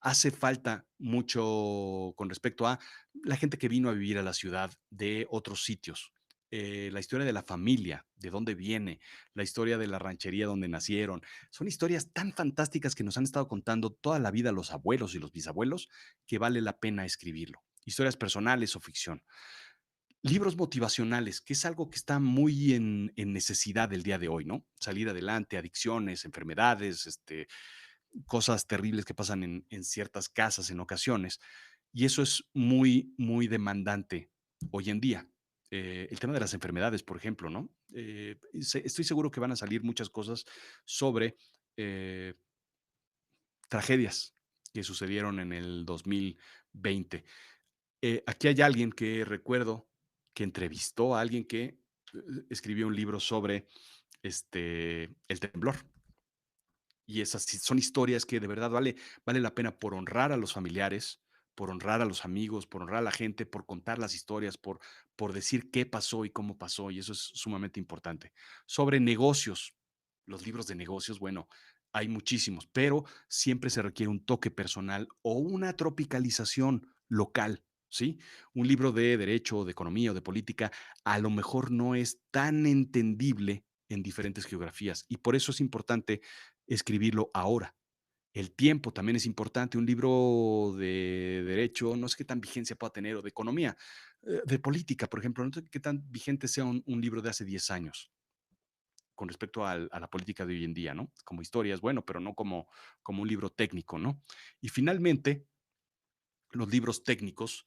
hace falta mucho con respecto a la gente que vino a vivir a la ciudad de otros sitios. La historia de la familia, de dónde viene, la historia de la ranchería donde nacieron. Son historias tan fantásticas que nos han estado contando toda la vida los abuelos y los bisabuelos que vale la pena escribirlo. Historias personales o ficción. Libros motivacionales, que es algo que está muy en necesidad el día de hoy, ¿no? Salir adelante, adicciones, enfermedades, cosas terribles que pasan en ciertas casas en ocasiones. Y eso es muy, muy demandante hoy en día. El tema de las enfermedades, por ejemplo, ¿no? Estoy seguro que van a salir muchas cosas sobre eh, tragedias que sucedieron en el 2020. Aquí hay alguien que recuerdo que entrevistó a alguien que escribió un libro sobre el temblor. Y esas sí son historias que de verdad vale la pena por honrar a los familiares, por honrar a los amigos, por honrar a la gente, por contar las historias, por decir qué pasó y cómo pasó, y eso es sumamente importante. Sobre negocios, los libros de negocios, bueno, hay muchísimos, pero siempre se requiere un toque personal o una tropicalización local, ¿sí? Un libro de derecho, de economía o de política a lo mejor no es tan entendible en diferentes geografías, y por eso es importante escribirlo ahora. El tiempo también es importante. Un libro de derecho, no sé qué tan vigencia pueda tener, o de economía, de política, por ejemplo, no sé qué tan vigente sea un libro de hace 10 años con respecto a la política de hoy en día, ¿no? Como historia es bueno, pero no como un libro técnico, ¿no? Y finalmente, los libros técnicos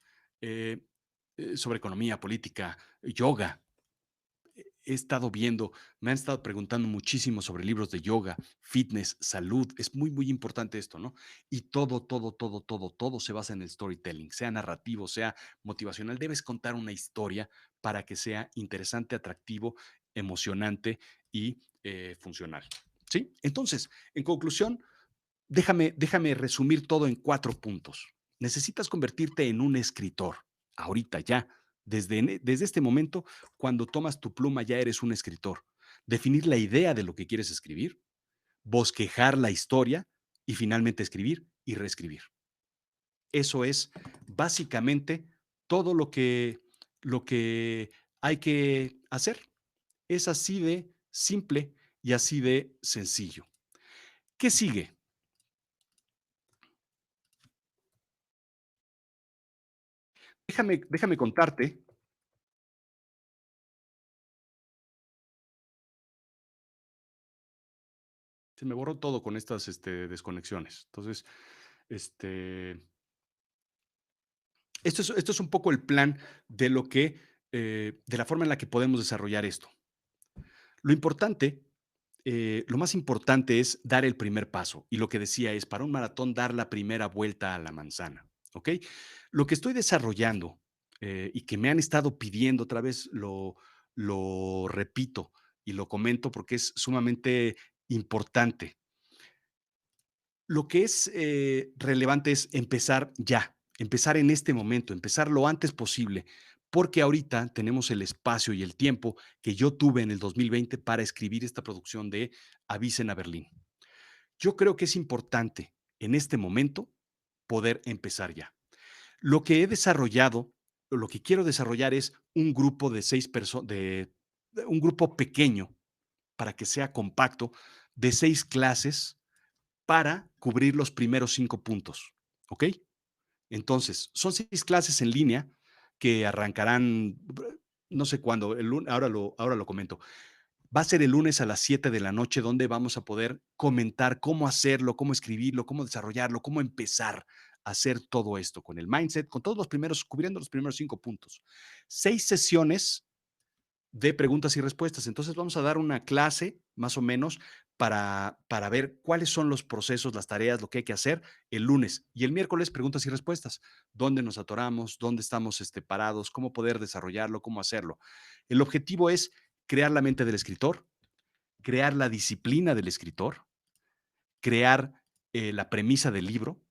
sobre economía, política, yoga, he estado viendo, me han estado preguntando muchísimo sobre libros de yoga, fitness, salud. Es muy, muy importante esto, ¿no? Y todo se basa en el storytelling, sea narrativo, sea motivacional. Debes contar una historia para que sea interesante, atractivo, emocionante y funcional. ¿Sí? Entonces, en conclusión, déjame resumir todo en 4 puntos. Necesitas convertirte en un escritor, ahorita ya. Desde este momento, cuando tomas tu pluma, ya eres un escritor. Definir la idea de lo que quieres escribir, bosquejar la historia y finalmente escribir y reescribir. Eso es básicamente todo lo que hay que hacer. Es así de simple y así de sencillo. ¿Qué sigue? Déjame contarte. Se me borró todo con estas desconexiones. Entonces, este, esto es un poco el plan de de la forma en la que podemos desarrollar esto. Lo importante, lo más importante es dar el primer paso. Y lo que decía es, para un maratón, dar la primera vuelta a la manzana. ¿Ok? Lo que estoy desarrollando y que me han estado pidiendo, otra vez lo repito y lo comento porque es sumamente importante. Lo que es relevante es empezar ya, empezar en este momento, empezar lo antes posible, porque ahorita tenemos el espacio y el tiempo que yo tuve en el 2020 para escribir esta producción de Avicen a Berlín. Yo creo que es importante en este momento poder empezar ya. Lo que he desarrollado, o lo que quiero desarrollar es un grupo de 6 personas, de un grupo pequeño para que sea compacto, de 6 clases para cubrir los primeros 5 puntos, ¿ok? Entonces, son 6 clases en línea que arrancarán, no sé cuándo, ahora lo comento. Va a ser el lunes a las 7 de la noche donde vamos a poder comentar cómo hacerlo, cómo escribirlo, cómo desarrollarlo, cómo empezar a hacer todo esto con el mindset, con todos los primeros, cubriendo los primeros 5 puntos. 6 sesiones de preguntas y respuestas. Entonces vamos a dar una clase más o menos para ver cuáles son los procesos, las tareas, lo que hay que hacer el lunes y el miércoles preguntas y respuestas. ¿Dónde nos atoramos? ¿Dónde estamos parados? ¿Cómo poder desarrollarlo? ¿Cómo hacerlo? El objetivo es crear la mente del escritor, crear la disciplina del escritor, crear la premisa del libro,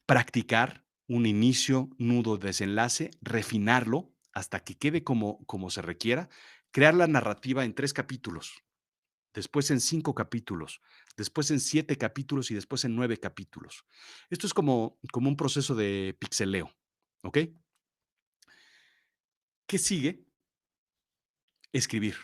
practicar, un inicio, nudo, desenlace, refinarlo hasta que quede como se requiera, crear la narrativa en 3 capítulos, después en 5 capítulos, después en 7 capítulos y después en 9 capítulos. Esto es como un proceso de pixeleo, ¿ok? ¿Qué sigue? Escribir.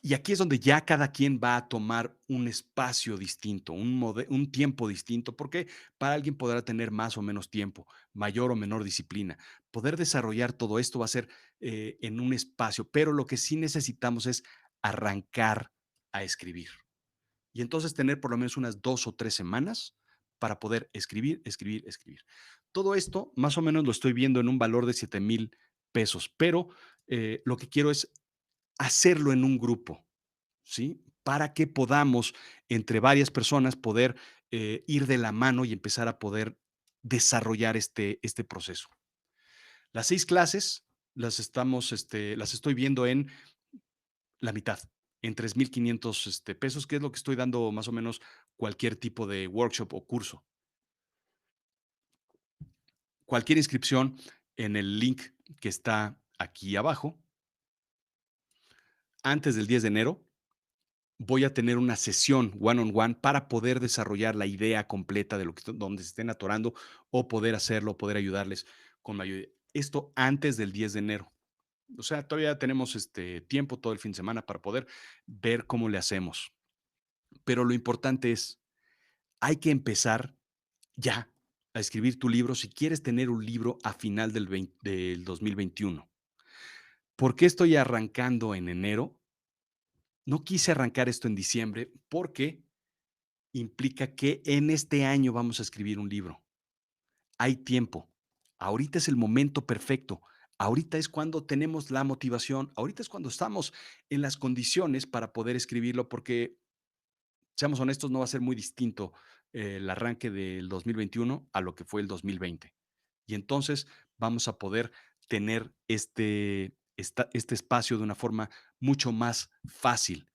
Y aquí es donde ya cada quien va a tomar un espacio distinto, un tiempo distinto, porque para alguien podrá tener más o menos tiempo, mayor o menor disciplina. Poder desarrollar todo esto va a ser en un espacio, pero lo que sí necesitamos es arrancar a escribir. Y entonces tener por lo menos unas 2 o 3 semanas para poder escribir, escribir, escribir. Todo esto más o menos lo estoy viendo en un valor de 7,000 pesos, pero lo que quiero es hacerlo en un grupo, ¿sí? Para que podamos, entre varias personas, poder ir de la mano y empezar a poder desarrollar este proceso. Las 6 clases las estoy viendo en la mitad, en 3,500 pesos, que es lo que estoy dando más o menos cualquier tipo de workshop o curso. Cualquier inscripción en el link que está aquí abajo, antes del 10 de enero, voy a tener una sesión one on one para poder desarrollar la idea completa de lo que donde se estén atorando o poder hacerlo, poder ayudarles con la ayuda. Esto antes del 10 de enero. O sea, todavía tenemos tiempo todo el fin de semana para poder ver cómo le hacemos. Pero lo importante es, hay que empezar ya a escribir tu libro si quieres tener un libro a final del 2021. ¿Por qué estoy arrancando en enero? No quise arrancar esto en diciembre porque implica que en este año vamos a escribir un libro. Hay tiempo. Ahorita es el momento perfecto. Ahorita es cuando tenemos la motivación. Ahorita es cuando estamos en las condiciones para poder escribirlo, porque, seamos honestos, no va a ser muy distinto el arranque del 2021 a lo que fue el 2020. Y entonces vamos a poder tener este espacio de una forma mucho más fácil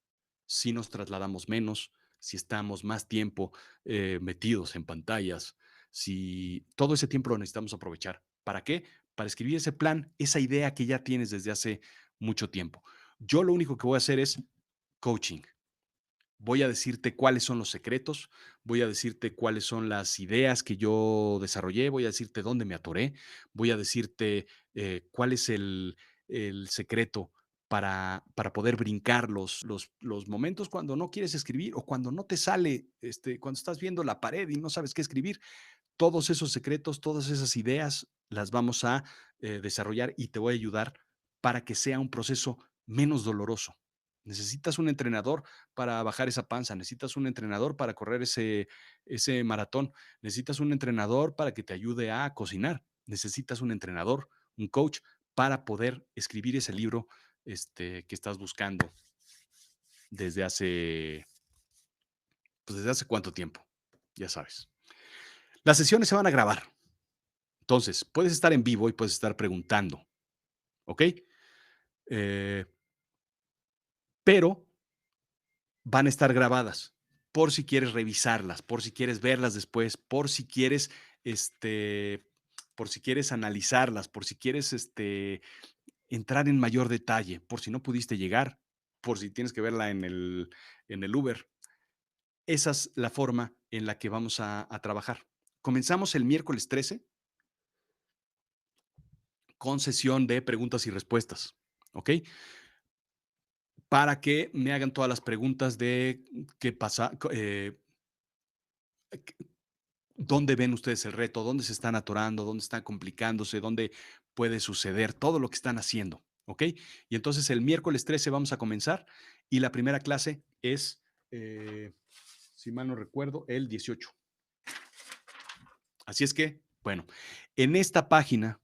si nos trasladamos menos, si estamos más tiempo metidos en pantallas, si todo ese tiempo lo necesitamos aprovechar. ¿Para qué? Para escribir ese plan, esa idea que ya tienes desde hace mucho tiempo. Yo lo único que voy a hacer es coaching. Voy a decirte cuáles son los secretos, voy a decirte cuáles son las ideas que yo desarrollé, voy a decirte dónde me atoré, voy a decirte cuál es el secreto para poder brincar los momentos cuando no quieres escribir o cuando no te sale, cuando estás viendo la pared y no sabes qué escribir. Todos esos secretos, todas esas ideas las vamos a desarrollar y te voy a ayudar para que sea un proceso menos doloroso. Necesitas un entrenador para bajar esa panza, necesitas un entrenador para correr ese maratón, necesitas un entrenador para que te ayude a cocinar, necesitas un entrenador, un coach para poder escribir ese libro que estás buscando desde desde hace cuánto tiempo, ya sabes. Las sesiones se van a grabar. Entonces, puedes estar en vivo y puedes estar preguntando, ¿ok? Eh, pero van a estar grabadas por si quieres revisarlas, por si quieres verlas después, este, por si quieres analizarlas, por si quieres entrar en mayor detalle, por si no pudiste llegar, por si tienes que verla en el Uber. Esa es la forma en la que vamos a trabajar. Comenzamos el miércoles 13 con sesión de preguntas y respuestas, ¿ok? Para que me hagan todas las preguntas de qué pasa, dónde ven ustedes el reto, dónde se están atorando, dónde están complicándose, dónde puede suceder, todo lo que están haciendo, ¿ok? Y entonces el miércoles 13 vamos a comenzar y la primera clase es, si mal no recuerdo, el 18. Así es que, bueno, en esta página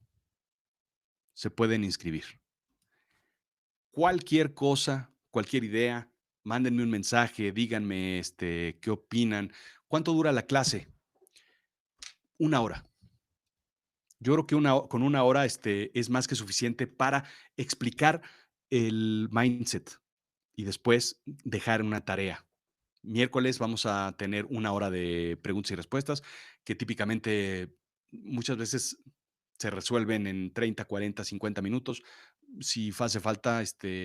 se pueden inscribir. Cualquier cosa, cualquier idea, mándenme un mensaje, díganme qué opinan. ¿Cuánto dura la clase? 1 hora. Yo creo que con 1 hora es más que suficiente para explicar el mindset y después dejar una tarea. Miércoles vamos a tener 1 hora de preguntas y respuestas, que típicamente muchas veces se resuelven en 30, 40, 50 minutos. Si hace falta,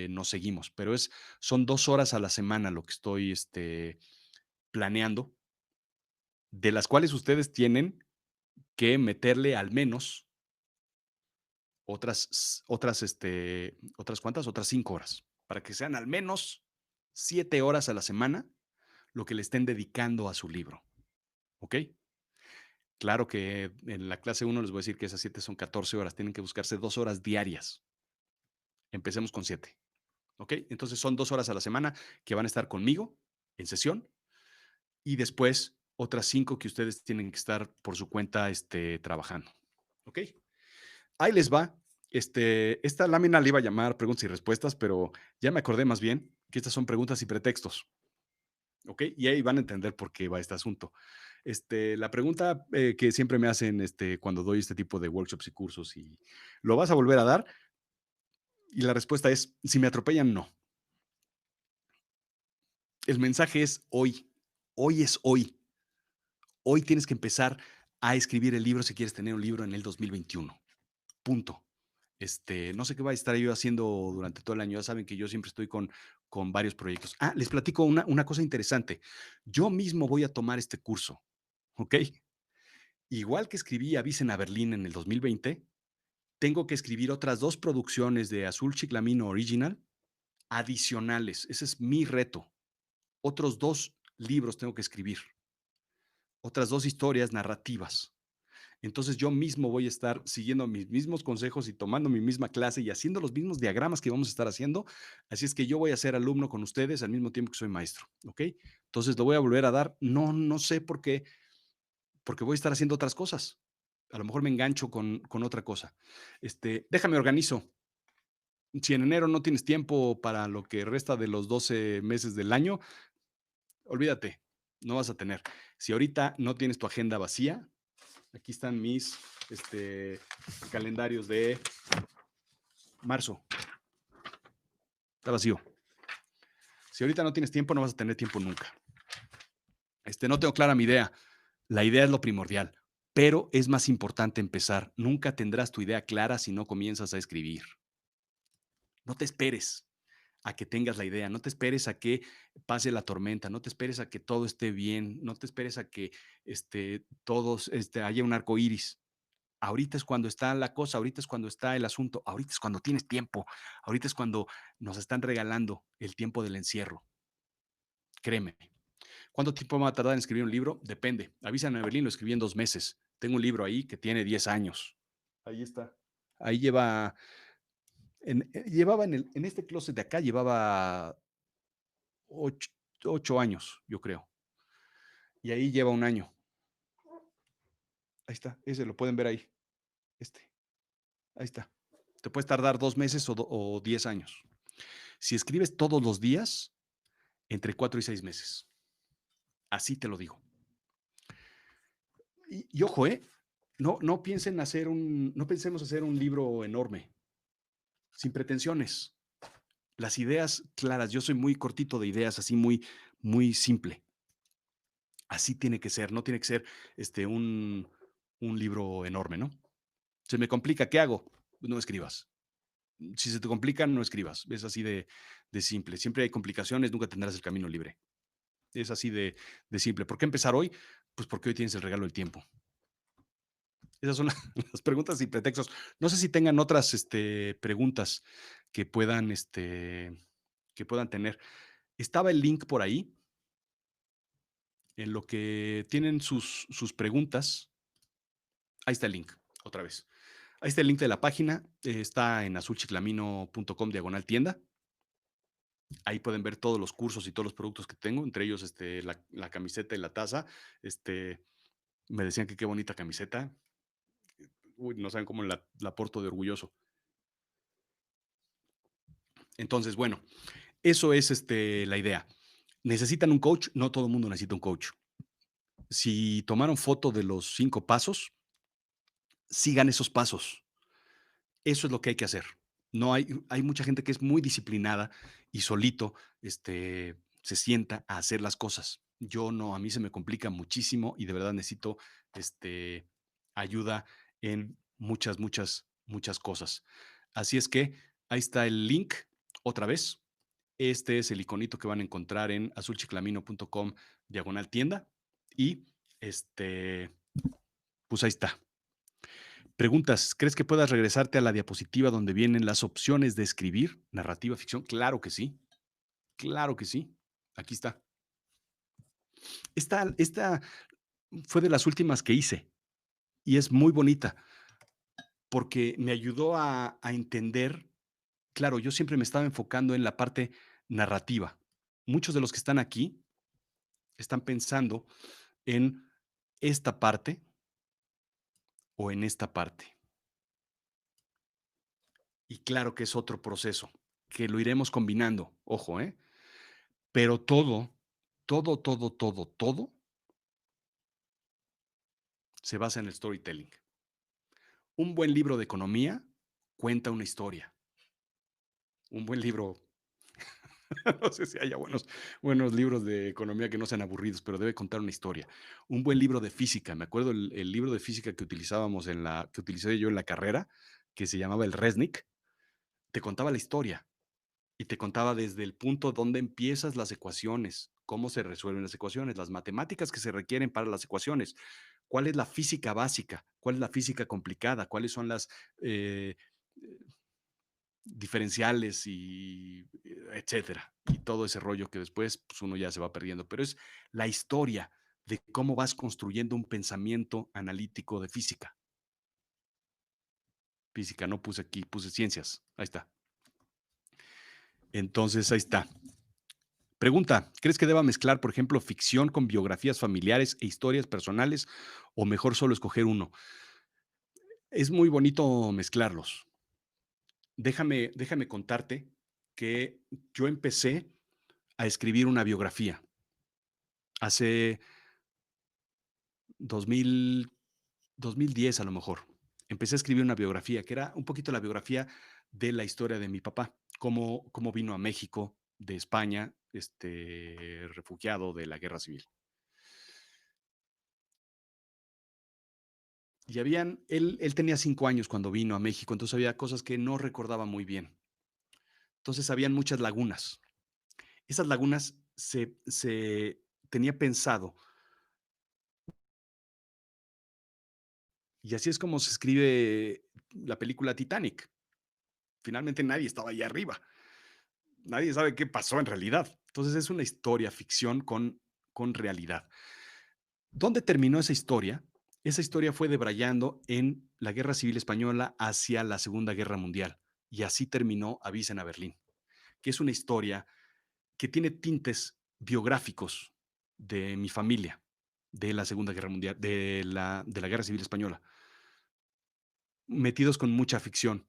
nos seguimos, pero son 2 horas a la semana lo que estoy, planeando, de las cuales ustedes tienen que meterle al menos ¿otras cuántas? Otras 5 horas, para que sean al menos 7 horas a la semana lo que le estén dedicando a su libro, ¿ok? Claro que en la clase uno les voy a decir que esas 7 son 14 horas, tienen que buscarse 2 horas diarias. Empecemos con 7, ¿ok? Entonces son 2 horas a la semana que van a estar conmigo en sesión y después otras 5 que ustedes tienen que estar por su cuenta, trabajando, ¿ok? Ahí les va. Esta lámina le iba a llamar preguntas y respuestas, pero ya me acordé más bien que estas son preguntas y pretextos, ¿ok? Y ahí van a entender por qué va este asunto. La pregunta que siempre me hacen cuando doy este tipo de workshops y cursos y ¿lo vas a volver a dar? Y la respuesta es, si me atropellan, no. El mensaje es hoy. Hoy es hoy. Hoy tienes que empezar a escribir el libro si quieres tener un libro en el 2021. Punto. No sé qué voy a estar yo haciendo durante todo el año. Ya saben que yo siempre estoy con varios proyectos. Ah, les platico una cosa interesante. Yo mismo voy a tomar este curso, ¿ok? Igual que escribí Avisen a Berlín en el 2020, tengo que escribir otras 2 producciones de Azul Chiclamino Original adicionales. Ese es mi reto. Otros 2 libros tengo que escribir, otras 2 historias narrativas. Entonces yo mismo voy a estar siguiendo mis mismos consejos y tomando mi misma clase y haciendo los mismos diagramas que vamos a estar haciendo. Así es que yo voy a ser alumno con ustedes al mismo tiempo que soy maestro, ¿ok? Entonces lo voy a volver a dar. No, no sé por qué, porque voy a estar haciendo otras cosas. A lo mejor me engancho con otra cosa. Déjame organizo. Si en enero no tienes tiempo para lo que resta de los 12 meses del año, olvídate, no vas a tener. Si ahorita no tienes tu agenda vacía, aquí están mis calendarios de marzo. Está vacío. Si ahorita no tienes tiempo, no vas a tener tiempo nunca. No tengo clara mi idea. La idea es lo primordial, pero es más importante empezar. Nunca tendrás tu idea clara si no comienzas a escribir. No te esperes a que tengas la idea, no te esperes a que pase la tormenta, no te esperes a que todo esté bien, no te esperes a que todos haya un arco iris. Ahorita es cuando está la cosa, ahorita es cuando está el asunto, ahorita es cuando tienes tiempo, ahorita es cuando nos están regalando el tiempo del encierro. Créeme. ¿Cuánto tiempo me va a tardar en escribir un libro? Depende. Avísame a Berlín, lo escribí en 2 meses. Tengo un libro ahí que tiene 10 años. Ahí está. Ahí llevaba en este closet de acá, llevaba 8 años, yo creo. Y ahí lleva un año. Ahí está, ese lo pueden ver ahí. Ahí está. Te puedes tardar 2 meses o 10 años. Si escribes todos los días, entre 4 y 6 meses. Así te lo digo. Y ojo, no pensemos hacer un libro enorme, sin pretensiones. Las ideas claras, yo soy muy cortito de ideas, así muy, muy simple. Así tiene que ser, no tiene que ser un libro enorme, ¿no? Se me complica, ¿qué hago? No escribas. Si se te complica, no escribas. Es así de simple. Siempre hay complicaciones, nunca tendrás el camino libre. Es así de simple. ¿Por qué empezar hoy? Pues porque hoy tienes el regalo del tiempo. Esas son las preguntas y pretextos. No sé si tengan otras preguntas que puedan, que puedan tener. Estaba el link por ahí, en lo que tienen sus preguntas. Ahí está el link, otra vez. Ahí está el link de la página. Está en azulchiclamino.com/tienda. Ahí pueden ver todos los cursos y todos los productos que tengo, entre ellos la camiseta y la taza. Me decían que qué bonita camiseta. Uy, no saben cómo la porto de orgulloso. Entonces, bueno, eso es la idea. ¿Necesitan un coach? No todo el mundo necesita un coach. Si tomaron foto de los 5 pasos, sigan esos pasos. Eso es lo que hay que hacer. No hay mucha gente que es muy disciplinada y solito se sienta a hacer las cosas. Yo no, a mí se me complica muchísimo y de verdad necesito este, ayuda en muchas, muchas, muchas cosas. Así es que ahí está el link otra vez. Este es el iconito que van a encontrar en azulchiclamino.com/tienda y este, pues ahí está. Preguntas, ¿crees que puedas regresarte a la diapositiva donde vienen las opciones de escribir narrativa, ficción? Claro que sí, claro que sí. Aquí está. Esta fue de las últimas que hice y es muy bonita porque me ayudó a entender. Claro, yo siempre me estaba enfocando en la parte narrativa. Muchos de los que están aquí están pensando en esta parte o en esta parte. Y claro que es otro proceso, que lo iremos combinando, ojo, ¿eh? Pero todo, todo, todo, todo, todo se basa en el storytelling. Un buen libro de economía cuenta una historia. Un buen libro, no sé si haya buenos libros de economía que no sean aburridos, pero debe contar una historia. Un buen libro de física, me acuerdo el libro de física que utilizábamos que utilicé yo en la carrera, que se llamaba el Resnick, te contaba la historia y te contaba desde el punto donde empiezas las ecuaciones, cómo se resuelven las ecuaciones, las matemáticas que se requieren para las ecuaciones, cuál es la física básica, cuál es la física complicada, cuáles son las eh, diferenciales y etcétera. Y todo ese rollo que después pues, uno ya se va perdiendo. Pero es la historia de cómo vas construyendo un pensamiento analítico de física. Física, no puse aquí, puse ciencias. Ahí está. Entonces, ahí está. Pregunta, ¿crees que deba mezclar, por ejemplo, ficción con biografías familiares e historias personales o mejor solo escoger uno? Es muy bonito mezclarlos. Déjame contarte que yo empecé a escribir una biografía hace 2000, 2010 a lo mejor. Empecé a escribir una biografía que era un poquito la biografía de la historia de mi papá, cómo vino a México de España, refugiado de la guerra civil. Y él tenía 5 años cuando vino a México, entonces había cosas que no recordaba muy bien. Entonces habían muchas lagunas. Esas lagunas se tenía pensado, y así es como se escribe la película Titanic. Finalmente nadie estaba ahí arriba. Nadie sabe qué pasó en realidad. Entonces es una historia ficción con realidad. ¿Dónde terminó esa historia? Esa historia fue debrayando en la Guerra Civil Española hacia la Segunda Guerra Mundial. Y así terminó Avisen a Berlín, que es una historia que tiene tintes biográficos de mi familia, de la Segunda Guerra Mundial, de la Guerra Civil Española, metidos con mucha ficción.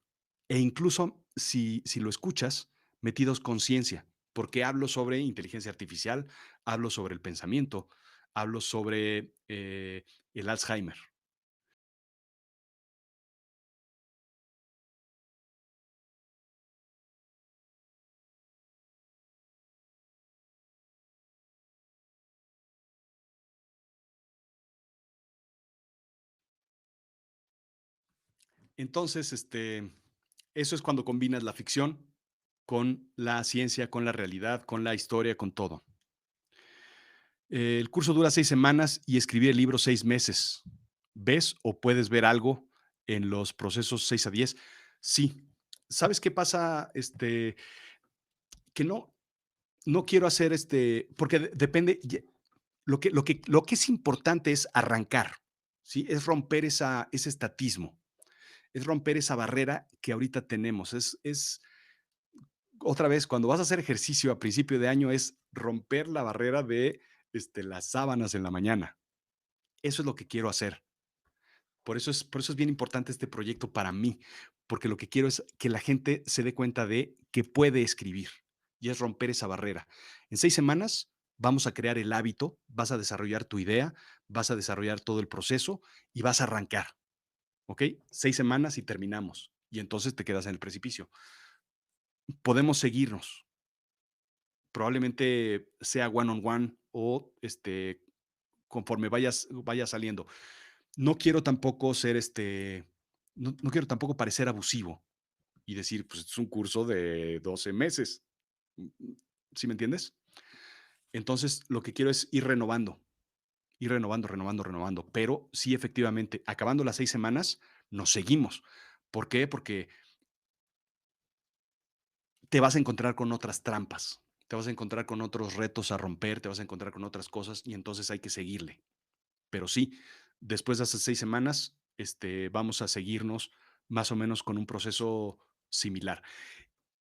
E incluso, si lo escuchas, metidos con ciencia, porque hablo sobre inteligencia artificial, hablo sobre el pensamiento, hablo sobre el Alzheimer. Entonces, eso es cuando combinas la ficción con la ciencia, con la realidad, con la historia, con todo. El curso dura 6 semanas y escribí el libro 6 meses. ¿Ves o puedes ver algo en los procesos 6 a 10? Sí. ¿Sabes qué pasa? Que no quiero hacer porque depende. Lo que es importante es arrancar, ¿sí? Es romper ese estatismo, es romper esa barrera que ahorita tenemos. Otra vez, cuando vas a hacer ejercicio a principio de año, es romper la barrera de las sábanas en la mañana. Eso es lo que quiero hacer. Por eso es bien importante este proyecto para mí, porque lo que quiero es que la gente se dé cuenta de que puede escribir y es romper esa barrera. En 6 semanas vamos a crear el hábito, vas a desarrollar tu idea, vas a desarrollar todo el proceso y vas a arrancar, ¿ok? 6 semanas y terminamos. Y entonces te quedas en el precipicio. Podemos seguirnos. Probablemente sea one on one o conforme vaya saliendo. No quiero tampoco ser, no quiero tampoco parecer abusivo y decir, pues, es un curso de 12 meses, ¿sí me entiendes? Entonces, lo que quiero es ir renovando, renovando, renovando, pero sí, efectivamente, acabando las 6 semanas, nos seguimos. ¿Por qué? Porque te vas a encontrar con otras trampas, te vas a encontrar con otros retos a romper, te vas a encontrar con otras cosas y entonces hay que seguirle. Pero sí, después de esas 6 semanas, vamos a seguirnos más o menos con un proceso similar.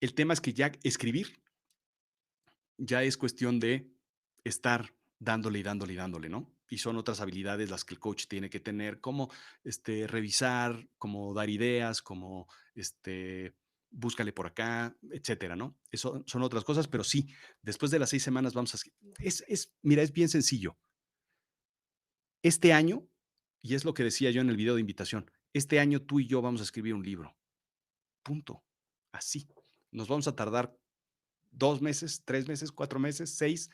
El tema es que ya escribir ya es cuestión de estar dándole y dándole y dándole, ¿no? Y son otras habilidades las que el coach tiene que tener, como revisar, como dar ideas, como búscale por acá, etcétera, ¿no? Eso son otras cosas, pero sí, después de las 6 semanas vamos a. Mira, es bien sencillo. Este año, y es lo que decía yo en el video de invitación, este año tú y yo vamos a escribir un libro. Punto. Así. Nos vamos a tardar 2 meses, 3 meses, 4 meses, 6,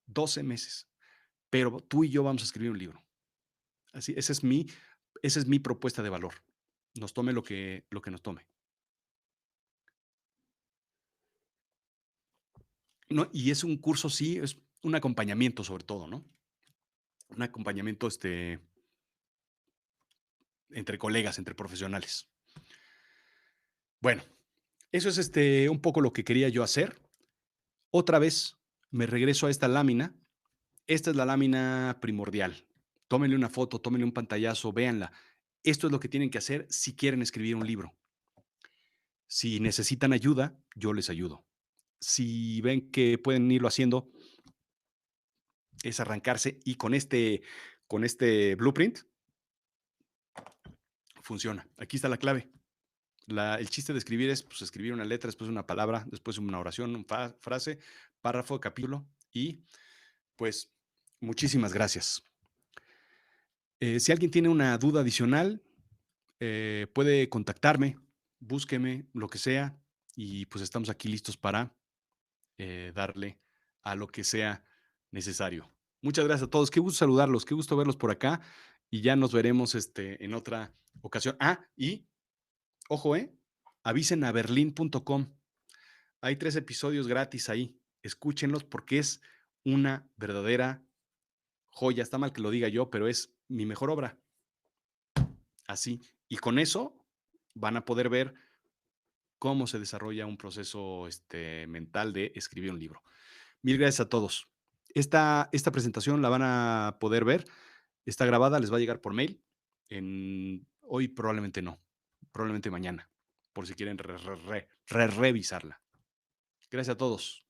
12 meses. Pero tú y yo vamos a escribir un libro. Así, esa es mi propuesta de valor. Nos tome lo que nos tome. No, y es un curso, sí, es un acompañamiento sobre todo, ¿no? Un acompañamiento entre colegas, entre profesionales. Bueno, eso es un poco lo que quería yo hacer. Otra vez me regreso a esta lámina. Esta es la lámina primordial. Tómenle una foto, tómenle un pantallazo, véanla. Esto es lo que tienen que hacer si quieren escribir un libro. Si necesitan ayuda, yo les ayudo. Si ven que pueden irlo haciendo, es arrancarse y con este blueprint funciona. Aquí está la clave. El chiste de escribir es pues, escribir una letra, después una palabra, después una oración, una frase, párrafo, capítulo y pues muchísimas gracias. Si alguien tiene una duda adicional, puede contactarme, búsqueme, lo que sea, y pues estamos aquí listos para darle a lo que sea necesario. Muchas gracias a todos. Qué gusto saludarlos, qué gusto verlos por acá y ya nos veremos en otra ocasión. Y ojo, avisen a berlin.com. Hay 3 episodios gratis ahí. Escúchenlos porque es una verdadera joya. Está mal que lo diga yo, pero es mi mejor obra. Así. Y con eso van a poder ver cómo se desarrolla un proceso mental de escribir un libro. Mil gracias a todos. Esta presentación la van a poder ver. Está grabada, les va a llegar por mail. Hoy probablemente no, probablemente mañana, por si quieren revisarla. Gracias a todos.